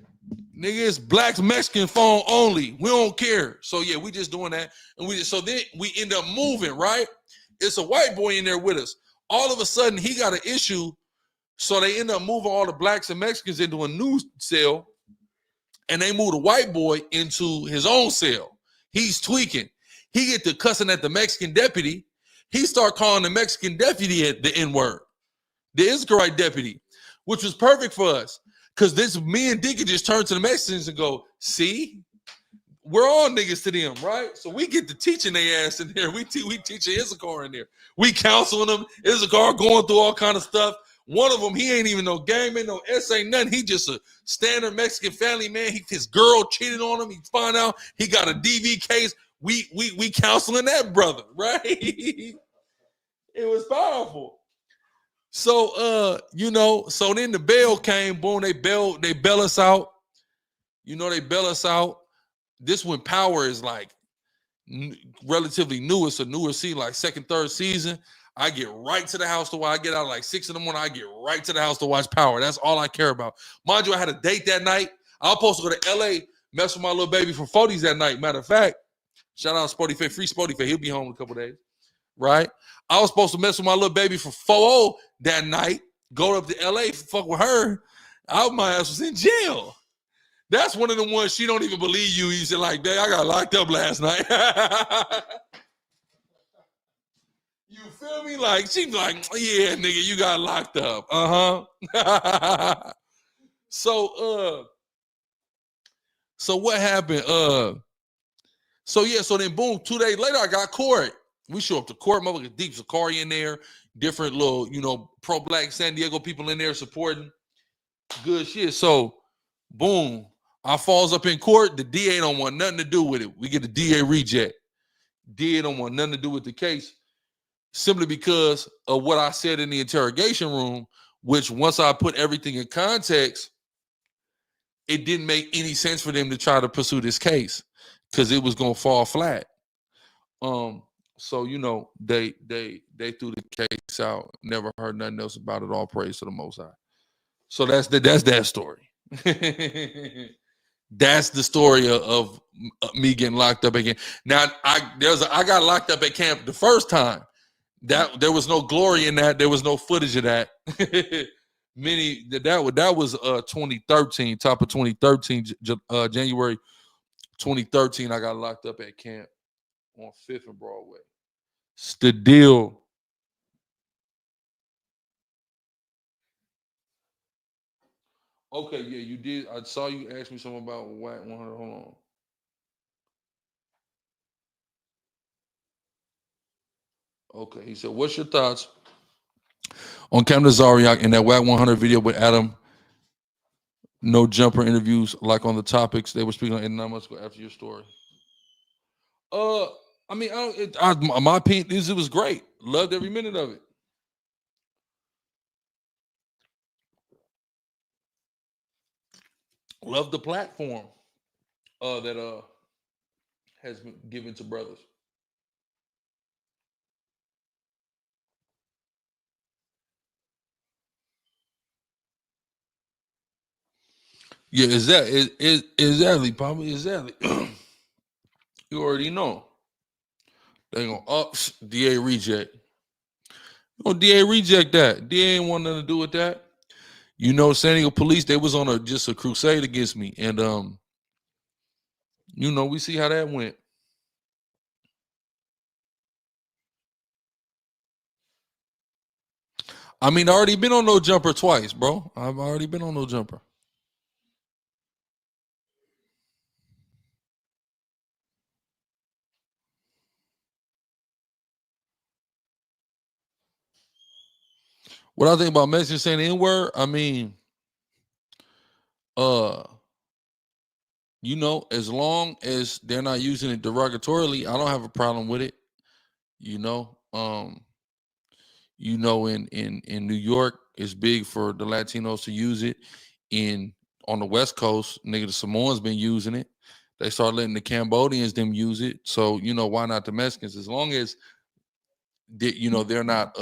Nigga, it's blacks Mexican phone only. We don't care. So yeah, we just doing that. And so then we end up moving, right? It's a white boy in there with us. All of a sudden, he got an issue. So they end up moving all the blacks and Mexicans into a new cell. And they move the white boy into his own cell. He's tweaking. He get to cussing at the Mexican deputy. He start calling the Mexican deputy at the N-word. The SICARRI deputy, which was perfect for us. Because me and Deacon just turn to the Mexicans and go, see? We're all niggas to them, right? So we get to teaching their ass in there. We teaching SICARRI in there. We counseling them. SICARRI going through all kind of stuff. One of them, he ain't even no gang man, no S ain't nothing. He just a standard Mexican family man. His girl cheated on him. He find out he got a DV case. We counseling that brother, right? It was powerful. So so then the bell came, boom, they bail us out. You know, they bail us out. This when Power is like relatively new. It's a newer season, like second, third season. I get right to the house to watch. I get out like 6 in the morning. I get right to the house to watch Power. That's all I care about. Mind you, I had a date that night. I was supposed to go to LA, mess with my little baby from 40s that night. Matter of fact, shout out Sporty Faye, free Sporty Faye. He'll be home in a couple days, right? I was supposed to mess with my little baby for 4-0 that night. Go up to LA, fuck with her. My ass was in jail. That's one of the ones she don't even believe you. You said like, "Dang, I got locked up last night." You feel me? Like, she's like, "Yeah, nigga, you got locked up." So what happened? So then boom, 2 days later, I got court. We show up to court, motherfucker, deep SICARRI in there, different little, pro-black San Diego people in there supporting. Good shit. So, boom, I falls up in court. The DA don't want nothing to do with it. We get the DA reject. DA don't want nothing to do with the case simply because of what I said in the interrogation room, which once I put everything in context, it didn't make any sense for them to try to pursue this case because it was going to fall flat. So, they threw the case out. Never heard nothing else about it. All praise to the Most High. So that's that story. That's the story of me getting locked up again. Now I got locked up at camp the first time. That there was no glory in that. There was no footage of that. That was 2013, top of 2013, January 2013. I got locked up at camp on 5th and Broadway. It's the deal. Okay, yeah, you did. I saw you ask me something about WAC 100. Hold on. Okay, he said, "What's your thoughts on Cam Nazariak in that WAC 100 video with Adam No jumper interviews like on the topics they were speaking on, and I must go after your story. I mean, my opinion is it was great. Loved every minute of it. Love the platform that has been given to brothers. Yeah, exactly, Papa, exactly. You already know. They gonna DA reject. DA reject that. DA ain't want nothing to do with that. You know, San Diego police, they was on just a crusade against me. And you know, we see how that went. I mean, I already been on no jumper twice, bro. I've already been on no jumper. What I think about Mexicans saying the N-word, I mean, you know, as long as they're not using it derogatorily, I don't have a problem with it. You know, in New York, it's big for the Latinos to use it. On the West Coast, nigga, the Samoans been using it. They start letting the Cambodians them use it. So, you know, why not the Mexicans? As long as they're not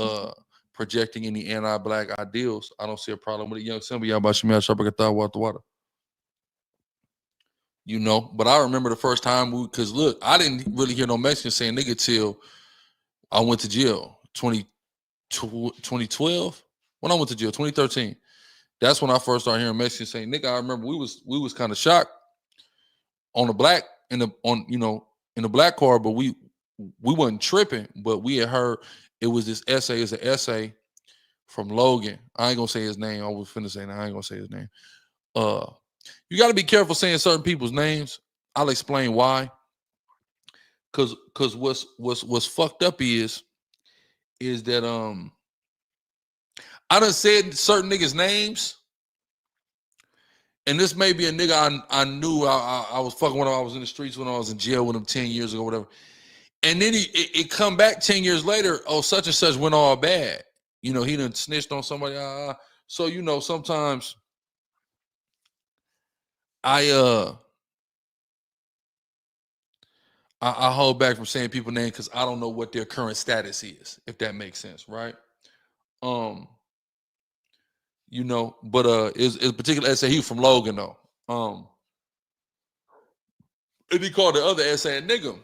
projecting any anti-black ideals, I don't see a problem with it. Young Simba, y'all about Shemia Shabakata water. You know, but I remember the first time because look, I didn't really hear no Mexicans saying nigga till I went to jail 2012. When I went to jail, 2013. That's when I first started hearing Mexicans saying nigga. I remember we was kind of shocked on the black in the black car, but we wasn't tripping, but we had heard it was this essay. It's an essay from Logan. I ain't gonna say his name. I was finna say that. I ain't gonna say his name. You got to be careful saying certain people's names. I'll explain why. Cause what's fucked up is that I done said certain niggas' names, and this may be a nigga I knew I was fucking when I was in the streets when I was in jail with him 10 years ago, whatever. And then it come back 10 years later, oh, such and such went all bad. You know, he done snitched on somebody. So, you know, sometimes I hold back from saying people's names because I don't know what their current status is, if that makes sense, right? You know, but it's a particular essay. He was from Logan though. And he called the other essay a nigga.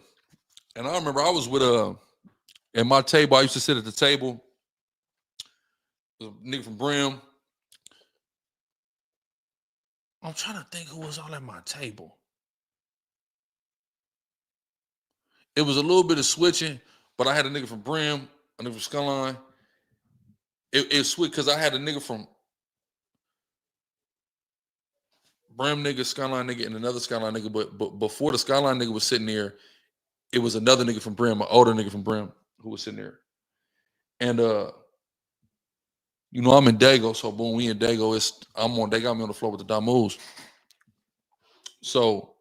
And I remember I was with at my table. I used to sit at the table. A nigga from Brim. I'm trying to think who was all at my table. It was a little bit of switching, but I had a nigga from Brim, a nigga from Skyline. It switched because I had a nigga from Brim nigga, Skyline nigga, and another Skyline nigga. But before the Skyline nigga was sitting there, it was another nigga from Brim, an older nigga from Brim, who was sitting there. And you know, I'm in Dago, so boom, we in Dago. They got me on the floor with the Damus. So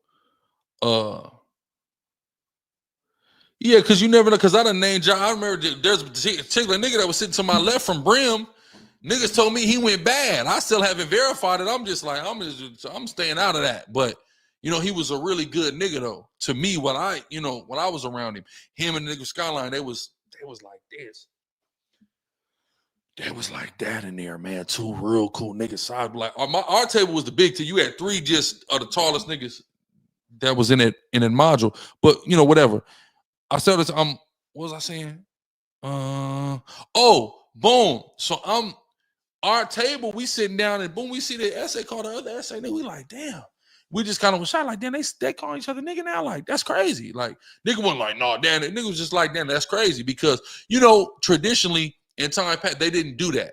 yeah, because you never know, because I done named John. I remember there's a particular nigga that was sitting to my left from Brim. Niggas told me he went bad. I still haven't verified it. I'm just like, I'm staying out of that. But you know, he was a really good nigga though. To me, when I was around him and the nigga Skyline, they was like this. They was like that in there, man. Two real cool niggas. So I'd be like, our table was the big two. You had three just the tallest niggas that was in that module. But you know, whatever. I said this. What was I saying? Boom. So our table, we sitting down and boom, we see the essay called the other essay. And we like, damn. We just kind of was shot like, damn, they call each other nigga now. Like, that's crazy. Like, nigga wasn't like, no, damn, nigga was just like, damn, that's crazy. Because, you know, traditionally in time past, they didn't do that.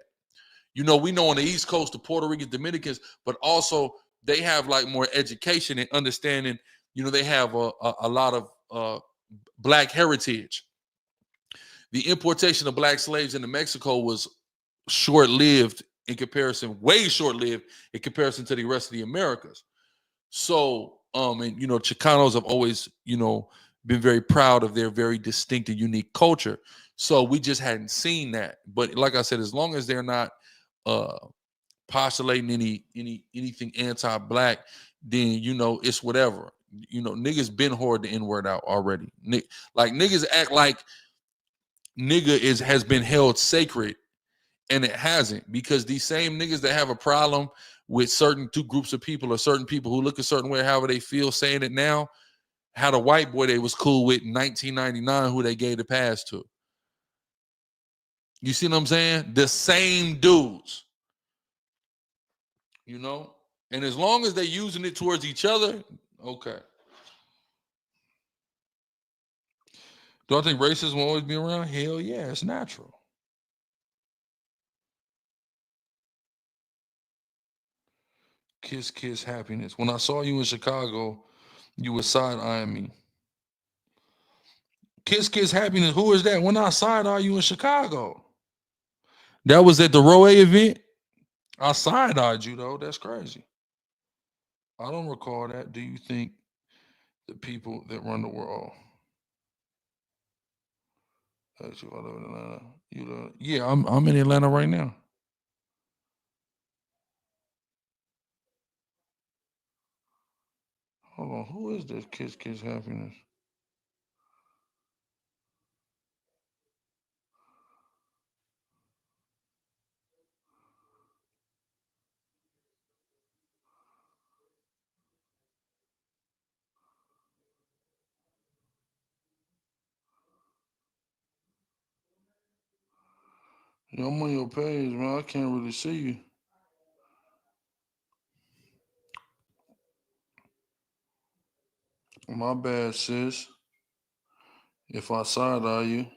You know, we know on the East Coast, the Puerto Ricans, Dominicans, but also they have like more education and understanding. You know, they have a lot of Black heritage. The importation of Black slaves into Mexico was short-lived in comparison, way short-lived in comparison to the rest of the Americas. So, and you know, Chicanos have always, you know, been very proud of their very distinct and unique culture. So we just hadn't seen that. But like I said, as long as they're not postulating anything anti-black, then you know it's whatever. You know, niggas been hoard the N-word out already. Like niggas act like nigga has been held sacred, and it hasn't, because these same niggas that have a problem with certain two groups of people or certain people who look a certain way, however they feel, saying it now, had a white boy they was cool with in 1999 who they gave the pass to. You see what I'm saying? The same dudes. You know? And as long as they're using it towards each other, okay. Do I think racism will always be around? Hell yeah, it's natural. Kiss, kiss, happiness. When I saw you in Chicago, you were side-eyeing me. Kiss, kiss, happiness. Who is that? When I side-eye you in Chicago? That was at the Roe event? I side-eyed you, though. That's crazy. I don't recall that. Do you think the people that run the world? Actually, I live in Atlanta. Yeah, I'm in Atlanta right now. Hold on. Who is this Kiss, Kiss, Happiness? Yeah, I'm on your page, man. I can't really see you. My bad, sis. If I side-eye you,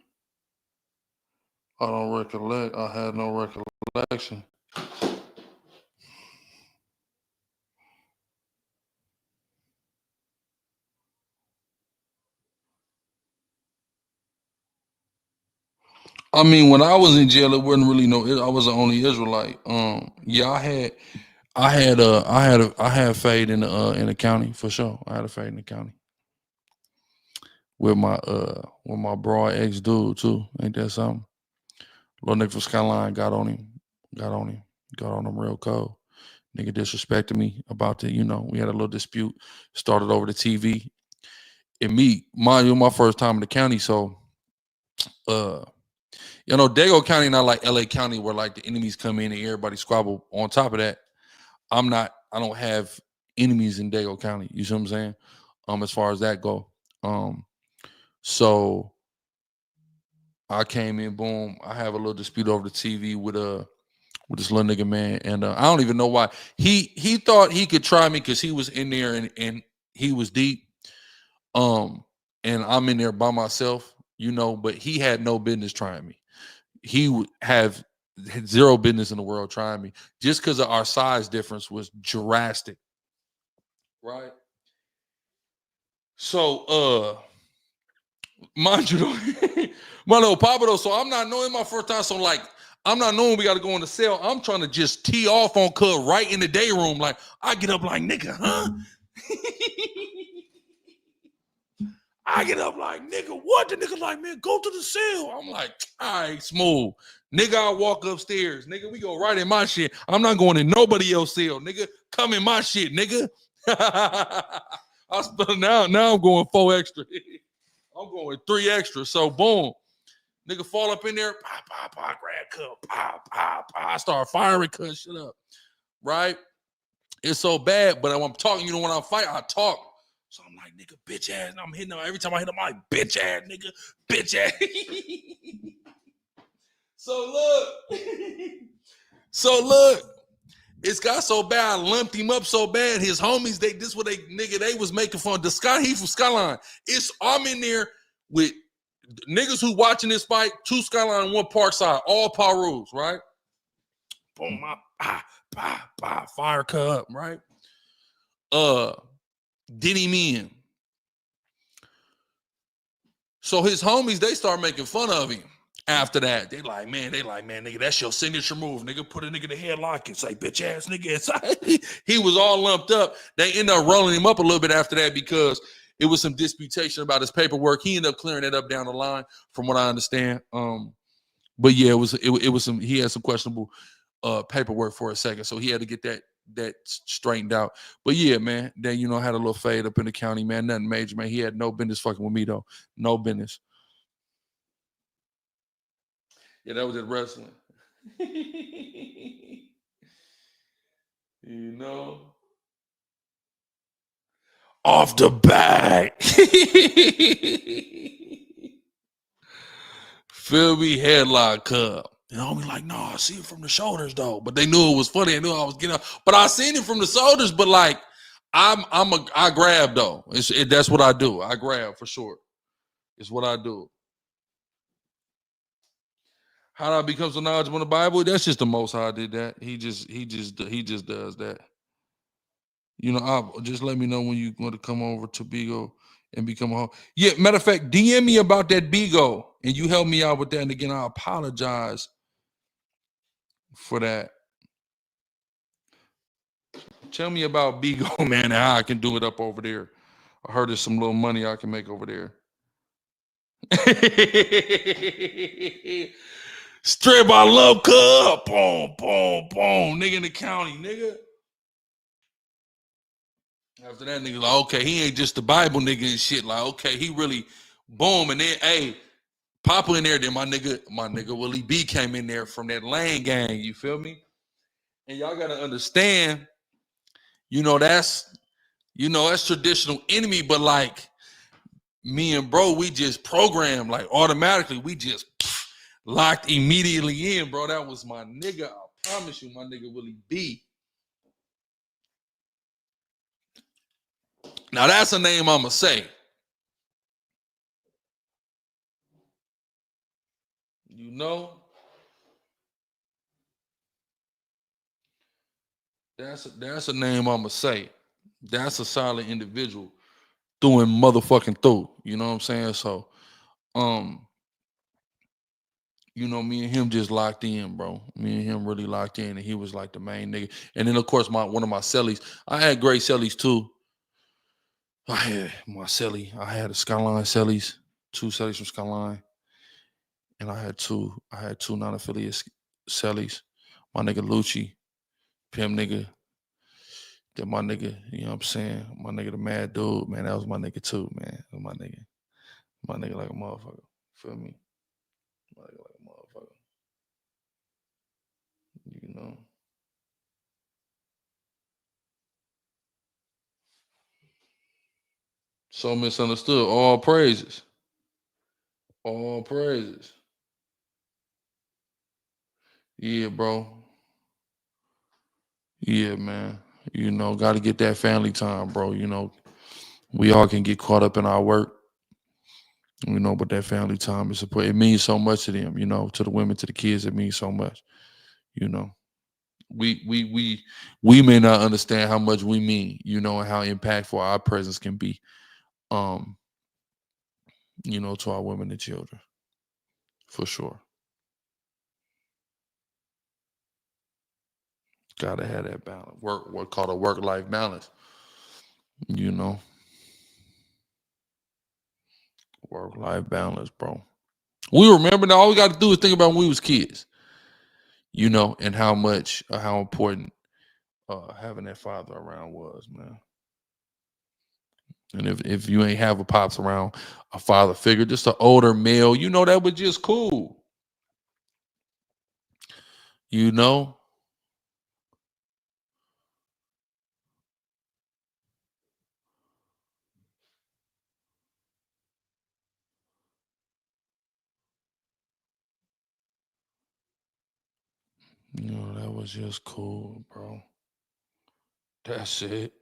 I don't recollect. I had no recollection. I mean, when I was in jail, it wasn't really I was the only Israelite. Yeah, I had fade in the county for sure. I had a fade in the county with my broad ex dude too. Ain't that something? Little nigga from Skyline got on him real cold. Nigga disrespected me about the, we had a little dispute, started over the TV. And me, mind you, my first time in the county, so Dago County not like LA County where like the enemies come in and everybody squabble. On top of that, I don't have enemies in Dago County. You see what I'm saying? As far as that go. So I came in, boom, I have a little dispute over the TV with this little nigga, man. And I don't even know why. He thought he could try me because he was in there and he was deep. And I'm in there by myself, but he had no business trying me. He would have zero business in the world trying me just because of our size difference was drastic. Right. So, mind you, my little Papa though, so I'm not knowing my first time. So like, I'm not knowing we got to go in the cell. I'm trying to just tee off on Cub right in the day room. Like I get up like, nigga, huh? I get up like, nigga, what? The nigga like, man, go to the cell. I'm like, all right, smooth. Nigga, I walk upstairs. Nigga, we go right in my shit. I'm not going in nobody else's cell. Nigga, come in my shit, nigga. Now I'm going 4 extra. I'm going 3 extra. So boom. Nigga fall up in there. Pop, pop, pop, grab cup. Pop, pop, pop. I start firing, cut shit up. Right? It's so bad, but when I'm talking, when I fight, I talk. So I'm like, nigga, bitch ass. And I'm hitting him. Every time I hit him, I'm like, bitch ass, nigga, bitch ass. So look, it's got so bad, I lumped him up so bad. His homies, they was making fun. He from Skyline. I'm in there with niggas who watching this fight, 2 Skyline, 1 Parkside, all Parus, right? Boom, fire cut up, right? Did him in. So his homies, they start making fun of him. After that, they like, man, nigga, that's your signature move. Nigga, put a nigga in the headlock and say, bitch ass nigga. He was all lumped up. They ended up rolling him up a little bit after that because it was some disputation about his paperwork. He ended up clearing it up down the line, from what I understand. But yeah, it was some, he had some questionable paperwork for a second, so he had to get that straightened out. But yeah, man, then had a little fade up in the county, man. Nothing major, man. He had no business fucking with me though. No business. Yeah, that was it wrestling. Off the back. Feel me? Headlock up. And homie like, no, I see it from the shoulders though. But they knew it was funny. They knew I was getting up. But I seen it from the shoulders. But like, I grab though. That's what I do. I grab for sure. It's what I do. How do I become so knowledgeable in the Bible? That's just the Most High did that. He just does that. Just let me know when you want to come over to Bigo and become a home. Yeah, matter of fact, DM me about that Bigo and you help me out with that. And again, I apologize for that. Tell me about Bigo, man, and how I can do it up over there. I heard there's some little money I can make over there. Straight by love cup. Boom, boom, boom. Nigga in the county, nigga. After that, nigga, like, okay, he ain't just the Bible nigga and shit. Like, okay, he really boom. And then, hey, Papa in there, then my nigga Willie B came in there from that Lane gang. You feel me? And y'all gotta understand, that's traditional enemy, but like me and bro, we just programmed, like automatically, we just locked immediately in, bro. That was my nigga. I promise you, my nigga Willie B. Now that's a name I'ma say. That's a name I'ma say. That's a solid individual through and motherfucking through. You know what I'm saying? So, me and him just locked in, bro. Me and him really locked in, and he was like the main nigga. And then of course one of my cellies. I had great cellies too. I had my celly. I had a Skyline cellies, 2 cellies from Skyline, and I had two non-affiliate cellies. My nigga Lucci, Pim nigga. That my nigga, you know what I'm saying? My nigga the mad dude, man. That was my nigga too, man. That was my nigga. My nigga like a motherfucker. Feel me? My nigga like a motherfucker. So misunderstood. All praises. All praises. Yeah, bro. Yeah, man. Got to get that family time, bro. We all can get caught up in our work. But that family time is important. It means so much to them, to the women, to the kids. It means so much. We may not understand how much we mean, and how impactful our presence can be, to our women and children, for sure. Gotta have that balance. What called a work-life balance, Work-life balance, bro. We remember that all we got to do is think about when we was kids, and how important having that father around was, man. And if you ain't have a pops around, a father figure, just an older male, that was just cool. That was just cool, bro. That's it.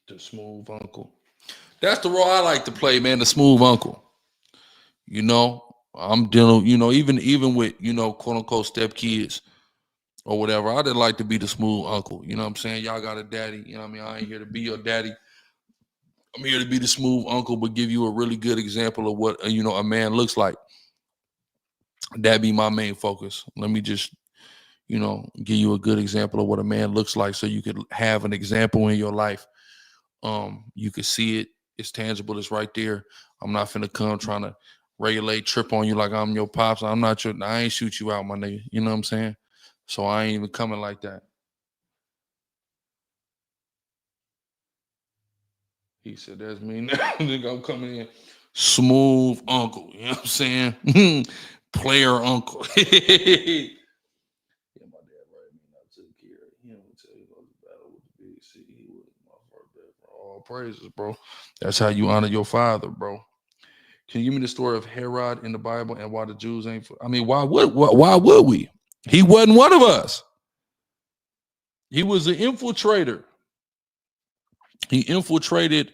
The smooth uncle. That's the role I like to play, man. The smooth uncle. I'm dealing, even with, quote unquote stepkids or whatever. I did like to be the smooth uncle. You know what I'm saying? Y'all got a daddy. You know what I mean? I ain't here to be your daddy. I'm here to be the smooth uncle, but give you a really good example of what a man looks like. That be my main focus. Let me just give you a good example of what a man looks like, so you could have an example in your life. You could see it. It's tangible. It's right there. I'm not finna come trying to regulate, trip on you like I'm your pops. I'm not your. I ain't shoot you out, my nigga. You know what I'm saying? So I ain't even coming like that. He said, "That's me now." Nigga, I'm coming in smooth uncle. You know what I'm saying? Player uncle. Yeah, my dad right me not took care. He don't tell you about the battle with the big C. He was my first dad, bro. All praises, bro. That's how you honor your father, bro. Can you give me the story of Herod in the Bible and why the Jews ain't? I mean, why would we? He wasn't one of us. He was an infiltrator. He infiltrated.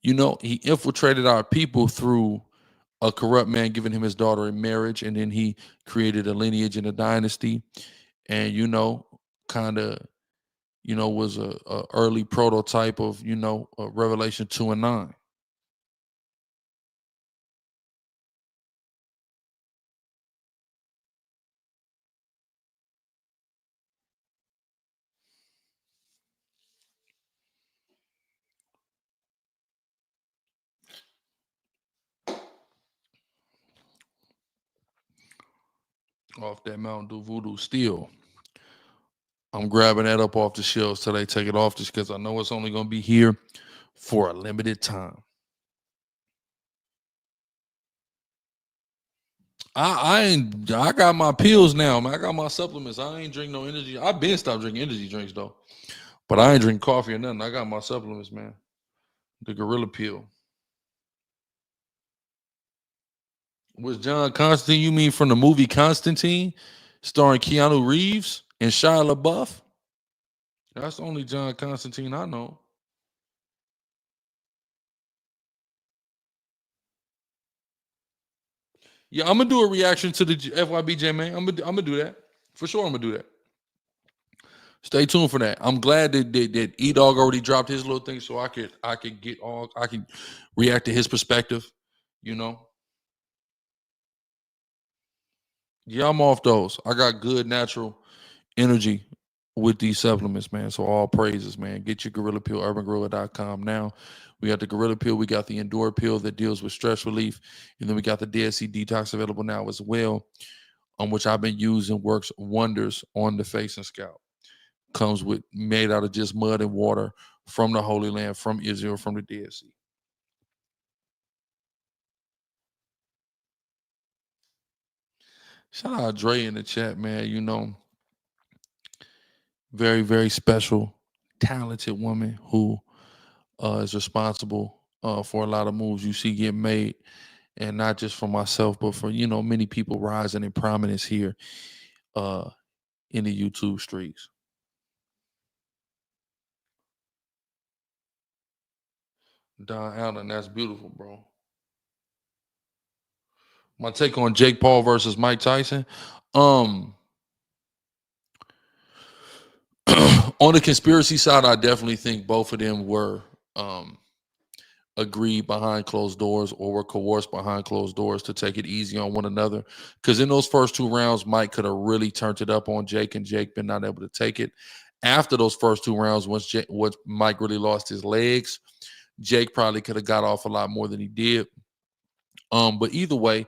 He infiltrated our people through a corrupt man giving him his daughter in marriage, and then he created a lineage and a dynasty, and kind of was a early prototype of Revelation 2 and 9. Off that Mountain Dew Voodoo Steel. I'm grabbing that up off the shelves till they take it off, just because I know it's only going to be here for a limited time. I got my pills now, man. I got my supplements. I ain't drink no energy. I've been stopped drinking energy drinks though, but I ain't drink coffee or nothing. I got my supplements, man. The Gorilla Pill. Was John Constantine? You mean from the movie Constantine, starring Keanu Reeves and Shia LaBeouf? That's the only John Constantine I know. Yeah, I'm gonna do a reaction to the FYBJ, man. I'm gonna do that for sure. I'm gonna do that. Stay tuned for that. I'm glad that E Dog already dropped his little thing, so I could react to his perspective. Yeah, I'm off those. I got good natural energy with these supplements, man. So all praises, man. Get your Gorilla Pill, urbangorilla.com now. We got the Gorilla Pill. We got the Endure Pill that deals with stress relief. And then we got the Dead Sea Detox available now as well, which I've been using, works wonders on the face and scalp. Comes with made out of just mud and water from the Holy Land, from Israel, from the Dead Sea. Shout out Dre in the chat, man. Very, very special, talented woman who is responsible for a lot of moves you see get made, and not just for myself, but for many people rising in prominence here in the YouTube streets. Don Allen, that's beautiful, bro. My take on Jake Paul versus Mike Tyson. On the conspiracy side, I definitely think both of them were agreed behind closed doors or were coerced behind closed doors to take it easy on one another. Because in those first two rounds, Mike could have really turned it up on Jake, and Jake been not able to take it. After those first two rounds, once Mike really lost his legs, Jake probably could have got off a lot more than he did. But either way,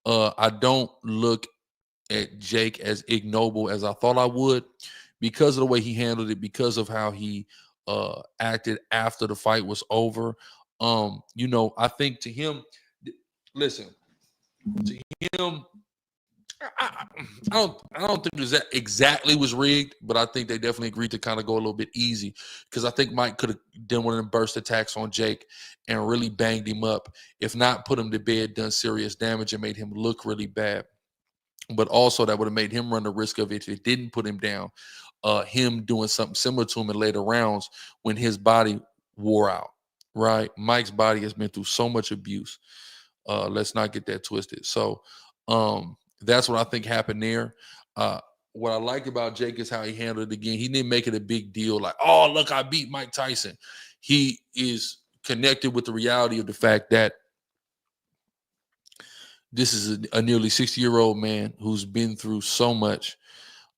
I don't look at Jake as ignoble as I thought I would, because of the way he handled it, because of how he acted after the fight was over. I think to him, listen, to him, I don't think it was that exactly was rigged, but I think they definitely agreed to kind of go a little bit easy, because I think Mike could have done one of them burst attacks on Jake and really banged him up. If not, put him to bed, done serious damage, and made him look really bad. But also that would have made him run the risk of, if it didn't put him down, him doing something similar to him in later rounds when his body wore out, right? Mike's body has been through so much abuse. Let's not get that twisted. So that's what I think happened there. what I like about Jake is how he handled it again. He didn't make it a big deal like, oh, look, I beat Mike Tyson. He is connected with the reality of the fact that this is a nearly 60-year-old man who's been through so much.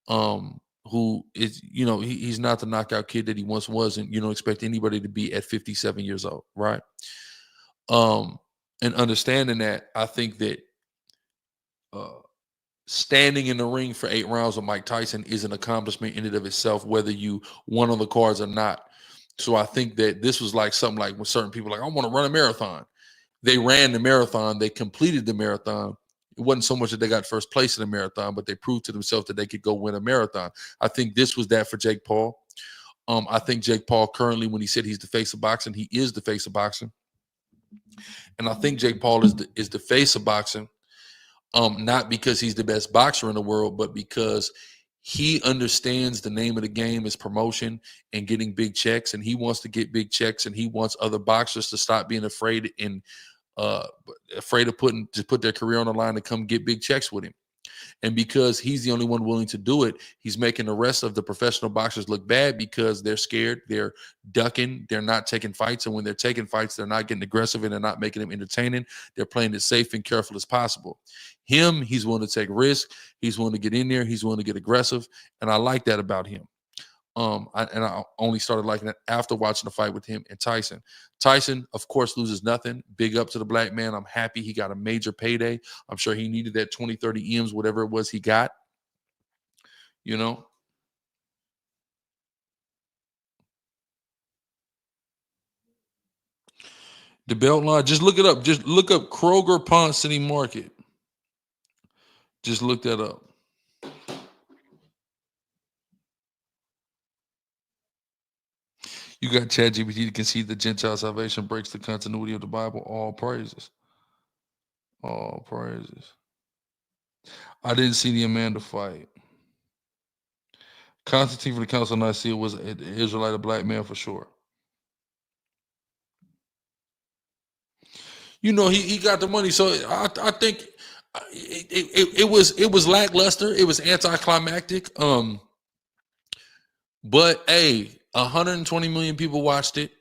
Who is, he's not the knockout kid that he once was, and you don't expect anybody to be at 57 years old, right? And understanding that, I think that standing in the ring for 8 rounds with Mike Tyson is an accomplishment in and of itself, whether you won on the cards or not. So I think that this was like something like when certain people are like, I want to run a marathon. They ran the marathon, they completed the marathon. It wasn't so much that they got first place in the marathon, but they proved to themselves that they could go win a marathon. I think this was that for Jake Paul. I think Jake Paul currently, when he said he's the face of boxing, he is the face of boxing. And I think Jake Paul is the face of boxing. Not because he's the best boxer in the world, but because he understands the name of the game is promotion and getting big checks, and he wants to get big checks, and he wants other boxers to stop being afraid to put their career on the line to come get big checks with him. And because he's the only one willing to do it, he's making the rest of the professional boxers look bad because they're scared, they're ducking, they're not taking fights. And when they're taking fights, they're not getting aggressive and they're not making them entertaining. They're playing it safe and careful as possible. He's willing to take risks. He's willing to get in there. He's willing to get aggressive. And I like that about him. I only started liking that after watching the fight with him and Tyson. Tyson, of course, loses nothing. Big up to the black man. I'm happy he got a major payday. I'm sure he needed that 20, 30 M's, whatever it was he got. The belt line, just look it up. Just look up Kroger Pond City Market. Just look that up. You got ChatGPT to concede the Gentile salvation breaks the continuity of the Bible. All praises. All praises. I didn't see the Amanda fight. Constantine for the Council of Nicaea was an Israelite, a black man for sure. He got the money. So I think it was lackluster. It was anticlimactic. But hey, 120 million people watched it,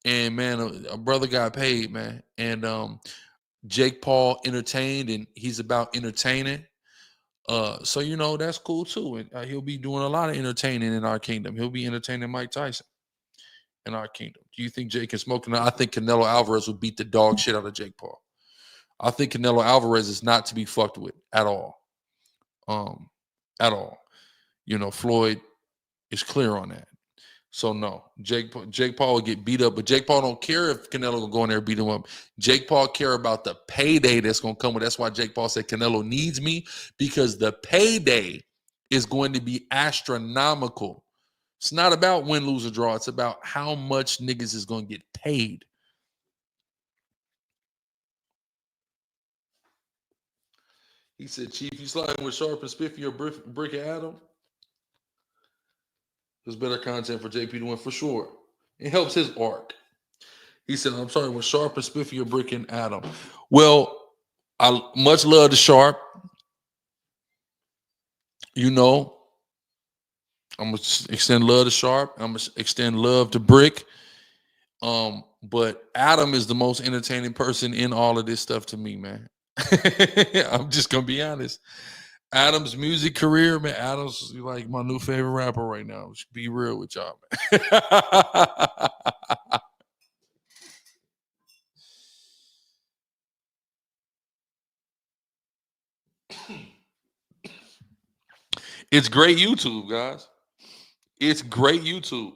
and man, a brother got paid, man. And Jake Paul entertained, and he's about entertaining. So that's cool too. And he'll be doing a lot of entertaining in our kingdom. He'll be entertaining Mike Tyson in our kingdom. Do you think Jake can smoke? I think Canelo Alvarez would beat the dog shit out of Jake Paul. I think Canelo Alvarez is not to be fucked with at all. At all. Floyd is clear on that. So no, Jake Paul will get beat up, but Jake Paul don't care if Canelo will go in there and beat him up. Jake Paul care about the payday that's going to come with. That's why Jake Paul said Canelo needs me, because the payday is going to be astronomical. It's not about win, lose, or draw. It's about how much niggas is going to get paid. He said, Chief, you sliding with Sharp and Spiffy or Brick and Adam? There's better content for JP to win for sure. It helps his arc. He said, I'm sorry, with Sharp and Spiffy or Brick and Adam. Well, I much love to Sharp. I'm going to extend love to Sharp. I'm going to extend love to Brick. But Adam is the most entertaining person in all of this stuff to me, man. I'm just going to be honest. Adam's music career, man. Adam's like my new favorite rapper right now. Let's be real with y'all, man. It's great YouTube, guys. It's great YouTube.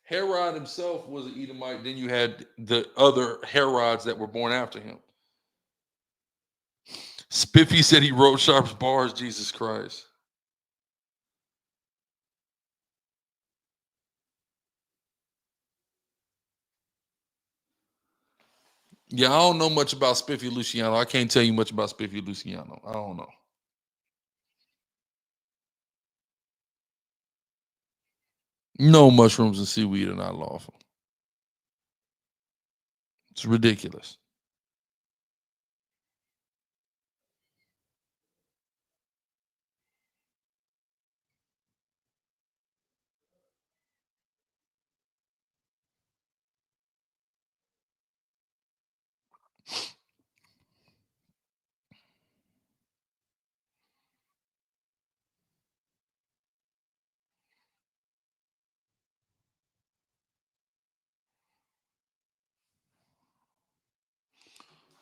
Herod himself was an Edomite. Then you had the other Herods that were born after him. Spiffy said he wrote Sharp's bars, Jesus Christ. Yeah, I don't know much about Spiffy Luciano. I can't tell you much about Spiffy Luciano. I don't know. No, mushrooms and seaweed are not lawful. It's ridiculous.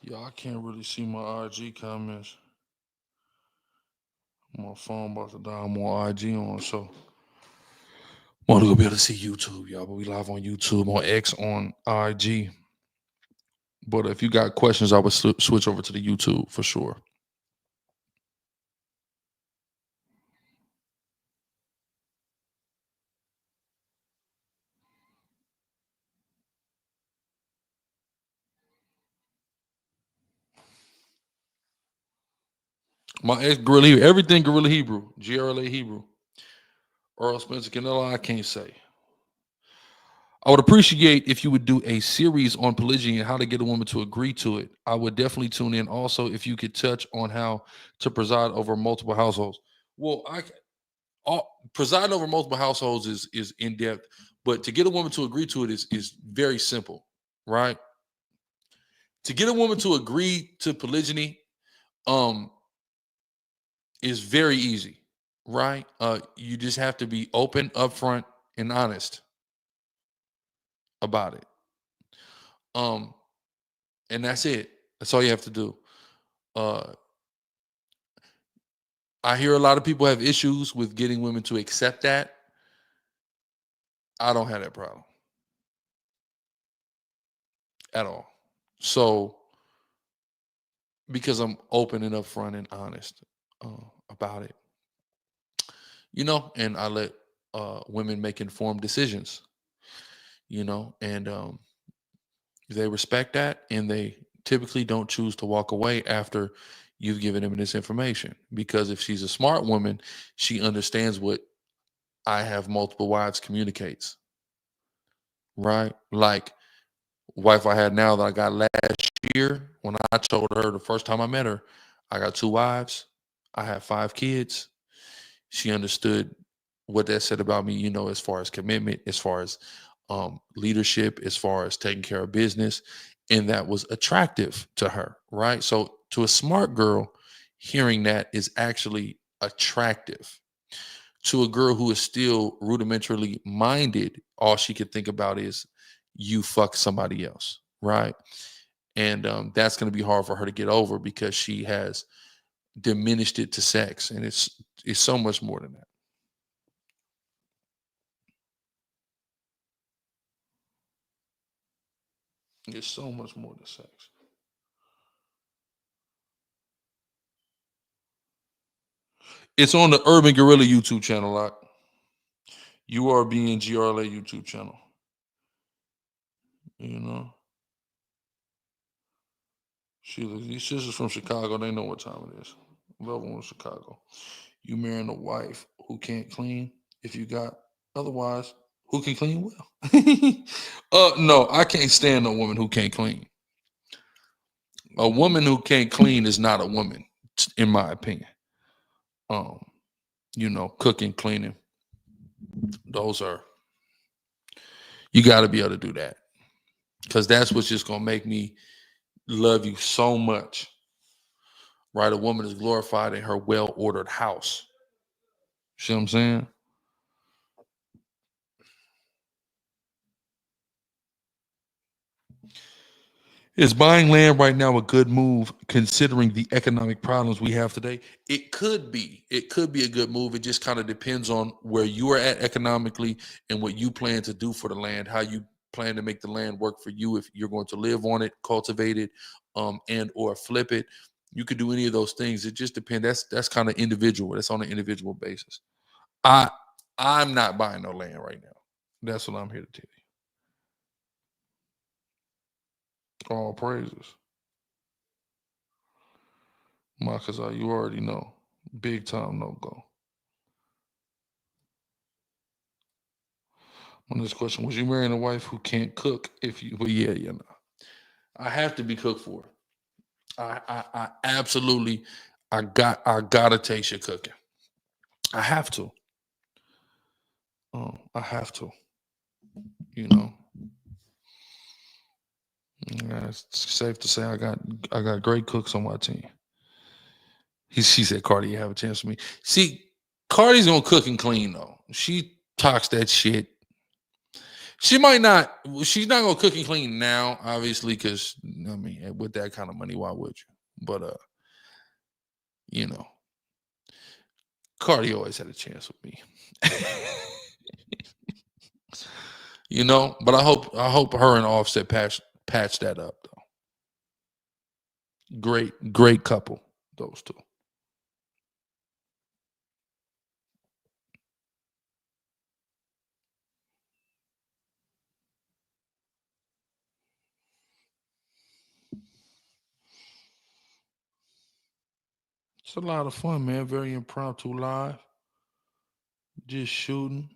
Yeah, I can't really see my IG comments. My phone about to die. I'm on IG on, so want to go be able to see YouTube, y'all. But we live on YouTube, on X, on IG. But if you got questions, I would switch over to the YouTube for sure. My ex Gorilla Hebrew, everything Gorilla Hebrew, GRLA Hebrew. Earl Spencer Canelo, I can't say. I would appreciate if you would do a series on polygyny and how to get a woman to agree to it. I would definitely tune in. Also, if you could touch on how to preside over multiple households. Well, presiding over multiple households is in depth, but to get a woman to agree to it is very simple, right? To get a woman to agree to polygyny, is very easy, right? You just have to be open, upfront, and honest about it. And that's it. That's all you have to do. I hear a lot of people have issues with getting women to accept that. I don't have that problem at all. So, because I'm open and upfront and honest about it, and I let women make informed decisions, and they respect that, and they typically don't choose to walk away after you've given them this information. Because if she's a smart woman, she understands what I have multiple wives communicates, right? Like wife I had now that I got last year, when I told her the first time I met her, I got 2 wives, I have 5 kids. She understood what that said about me, as far as commitment, as far as leadership, as far as taking care of business. And that was attractive to her, right? So to a smart girl, hearing that is actually attractive. To a girl who is still rudimentarily minded, all she could think about is you fuck somebody else, right? And that's going to be hard for her to get over because she has diminished it to sex, and it's so much more than that. It's so much more than sex. It's on the Urban Gorilla YouTube channel, like URB and GRLA YouTube channel. These sisters from Chicago, they know what time it is. Level 1 Chicago. You marrying a wife who can't clean if you got otherwise, who can clean well? No, I can't stand a woman who can't clean. A woman who can't clean is not a woman, in my opinion. Cooking, cleaning, those are, you got to be able to do that, because that's what's just going to make me love you so much, right? A woman is glorified in her well-ordered house. See what I'm saying? Is buying land right now a good move considering the economic problems we have today? It could be. It could be a good move. It just kind of depends on where you are at economically and what you plan to do for the land, how you plan to make the land work for you, if you're going to live on it, cultivate it, and or flip it. You could do any of those things. It just depends. That's kind of individual. That's on an individual basis. I'm not buying no land right now. That's what I'm here to tell you. All praises. Marcus, you already know. Big time no go. On this question, was you marrying a wife who can't cook? Well, yeah, no. I have to be cooked for. I absolutely, I gotta taste your cooking. I have to. I have to. Yeah, it's safe to say I got great cooks on my team. She said, Cardi, you have a chance for me. See, Cardi's gonna cook and clean though. She talks that shit. She might not. She's not gonna cook and clean now, obviously, because I mean, with that kind of money, why would you? But you know, Cardi always had a chance with me. You know, but I hope her and Offset patch that up though. Great couple, those two. It's a lot of fun, man. Very impromptu live. Just shooting.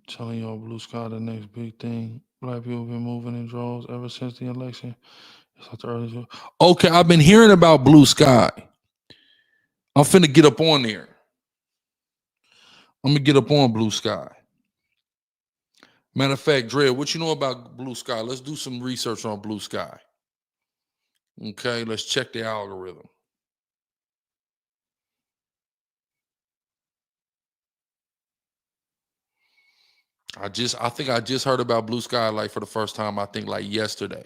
Telling y'all Blue Sky the next big thing. Black people been moving in droves ever since the election. It's like the early. Okay, I've been hearing about Blue Sky. I'm finna get up on there. I'm gonna get up on Blue Sky. Matter of fact, Dre, what you know about Blue Sky? Let's do some research on Blue Sky. Okay, let's check the algorithm. I think I just heard about Blue Sky like for the first time, I think like yesterday.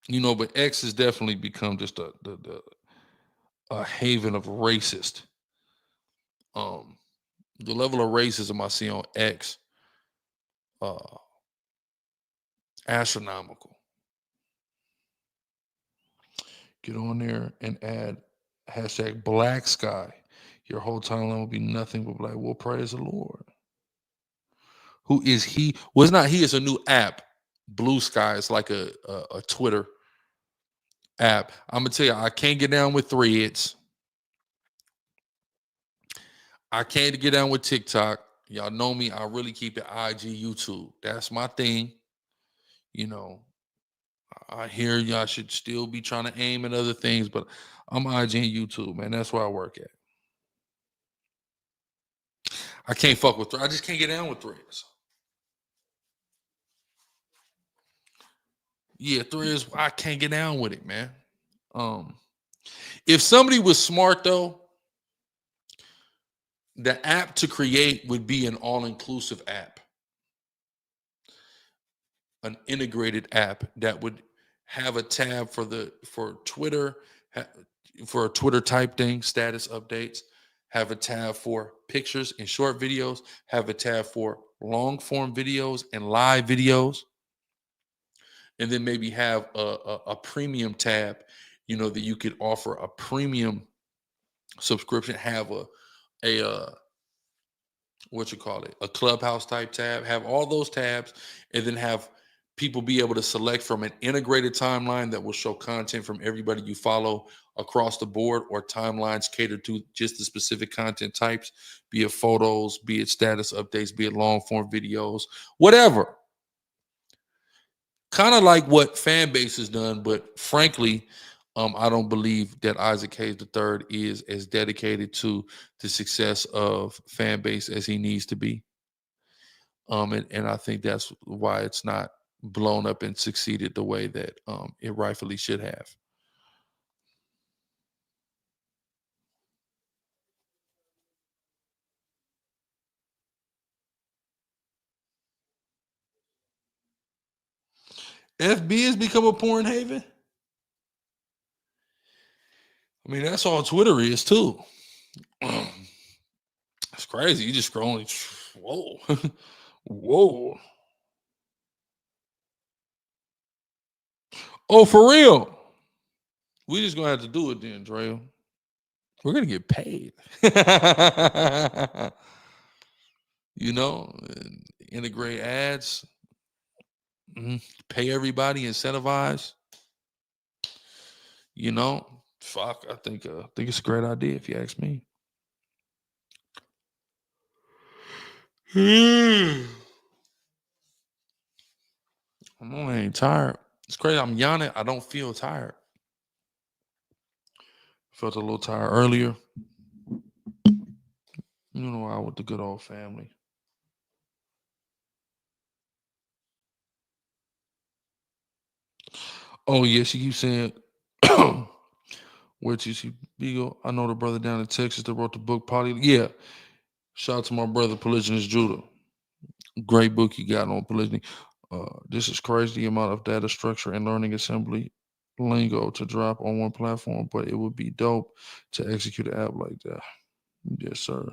You know, but X has definitely become just a haven of racist. The level of racism I see on X, astronomical. Get on there and add hashtag Black Sky. Your whole timeline will be nothing but black. Well, praise the Lord. Who is he? Well, it's not he. It's a new app. Blue Sky. It's like a Twitter app. I'm gonna tell you, I can't get down with Threads. I can't get down with TikTok. Y'all know me. I really keep it IG, YouTube. That's my thing. You know, I hear y'all should still be trying to aim at other things, but I'm IG and YouTube, man. That's where I work at. I can't fuck with Threads. I just can't get down with Threads. Yeah, Threads, I can't get down with it, man. If somebody was smart though, the app to create would be an all-inclusive app, an integrated app that would have a tab for Twitter, for a Twitter type thing, status updates, have a tab for pictures and short videos, have a tab for long form videos and live videos, and then maybe have a premium tab, you know, that you could offer a premium subscription, have a what you call it, a Clubhouse type tab, have all those tabs, and then have people be able to select from an integrated timeline that will show content from everybody you follow across the board, or timelines catered to just the specific content types, be it photos, be it status updates, be it long form videos, whatever. Kind of like what Fanbase has done, but frankly, I don't believe that Isaac Hayes III is as dedicated to the success of Fanbase as he needs to be. And I think that's why it's not blown up and succeeded the way that it rightfully should have. FB has become a porn haven. I mean, that's all Twitter is too. It's crazy. You just scrolling. Whoa. Whoa. Oh, for real? We just gonna have to do it then, Dre. We're gonna get paid. You know, integrate ads, pay everybody, incentivize. You know, fuck. I think it's a great idea if you ask me. I ain't tired. It's crazy. I'm yawning. I don't feel tired. Felt a little tired earlier. You know, I with the good old family. Oh yeah, she keeps saying, "Where TC Beagle?" I know the brother down in Texas that wrote the book Polygyny. Yeah, shout out to my brother Polygyny Judah. Great book he got on polygyny. This is crazy, the amount of data structure and learning assembly lingo to drop on one platform, but it would be dope to execute an app like that. Yes, sir.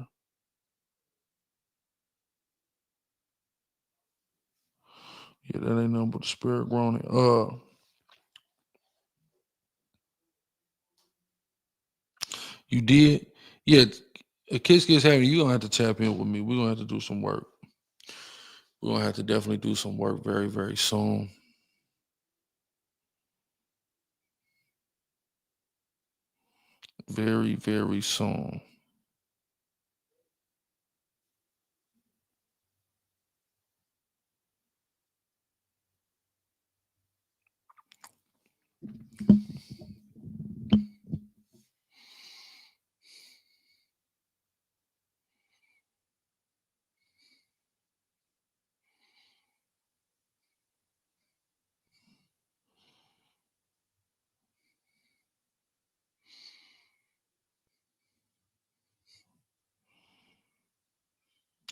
Yeah, that ain't nothing but the spirit groaning. You did? Yeah, a kiss having you gonna have to tap in with me. We're gonna have to do some work. We're gonna have to definitely do some work very, very soon. Very, very soon.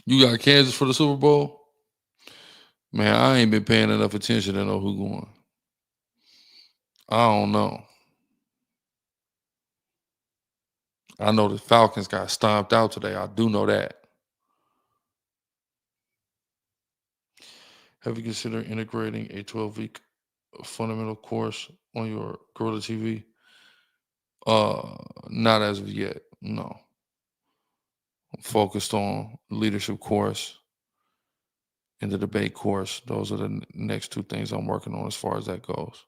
You got Kansas for the Super Bowl? Man, I ain't been paying enough attention to know who going. I don't know. I know the Falcons got stomped out today. I do know that. Have you considered integrating a 12-week fundamental course on your Grla TV? Not as of yet. No. I'm focused on leadership course and the debate course. Those are the next two things I'm working on as far as that goes.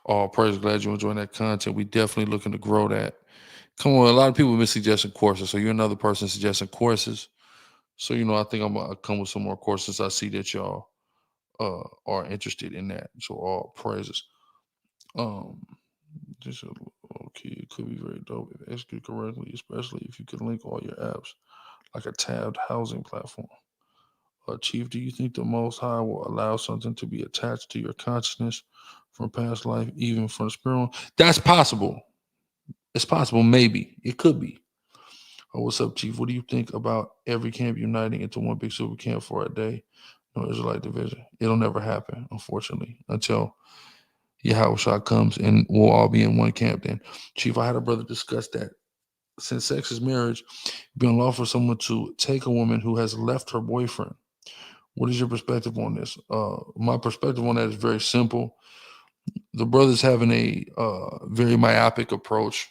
Oh, praise, glad you enjoying that content. We definitely looking to grow that. Come on, a lot of people have been suggesting courses. So you're another person suggesting courses. So, I think I'm going to come with some more courses. I see that y'all are interested in that. So all praises. Um, this is okay. It could be very dope if executed correctly, especially if you could link all your apps like a tabbed housing platform. Chief, do you think the Most High will allow something to be attached to your consciousness from past life, even from the spirit realm? That's possible. It's possible. Maybe it could be. What's up, Chief? What do you think about every camp uniting into one big super camp for a day? No Israelite division. It'll never happen, unfortunately, until Yahushua comes and we'll all be in one camp then. Chief, I had a brother discuss that. Since sex is marriage, it'd be unlawful for someone to take a woman who has left her boyfriend. What is your perspective on this? My perspective on that is very simple. The brother's having a very myopic approach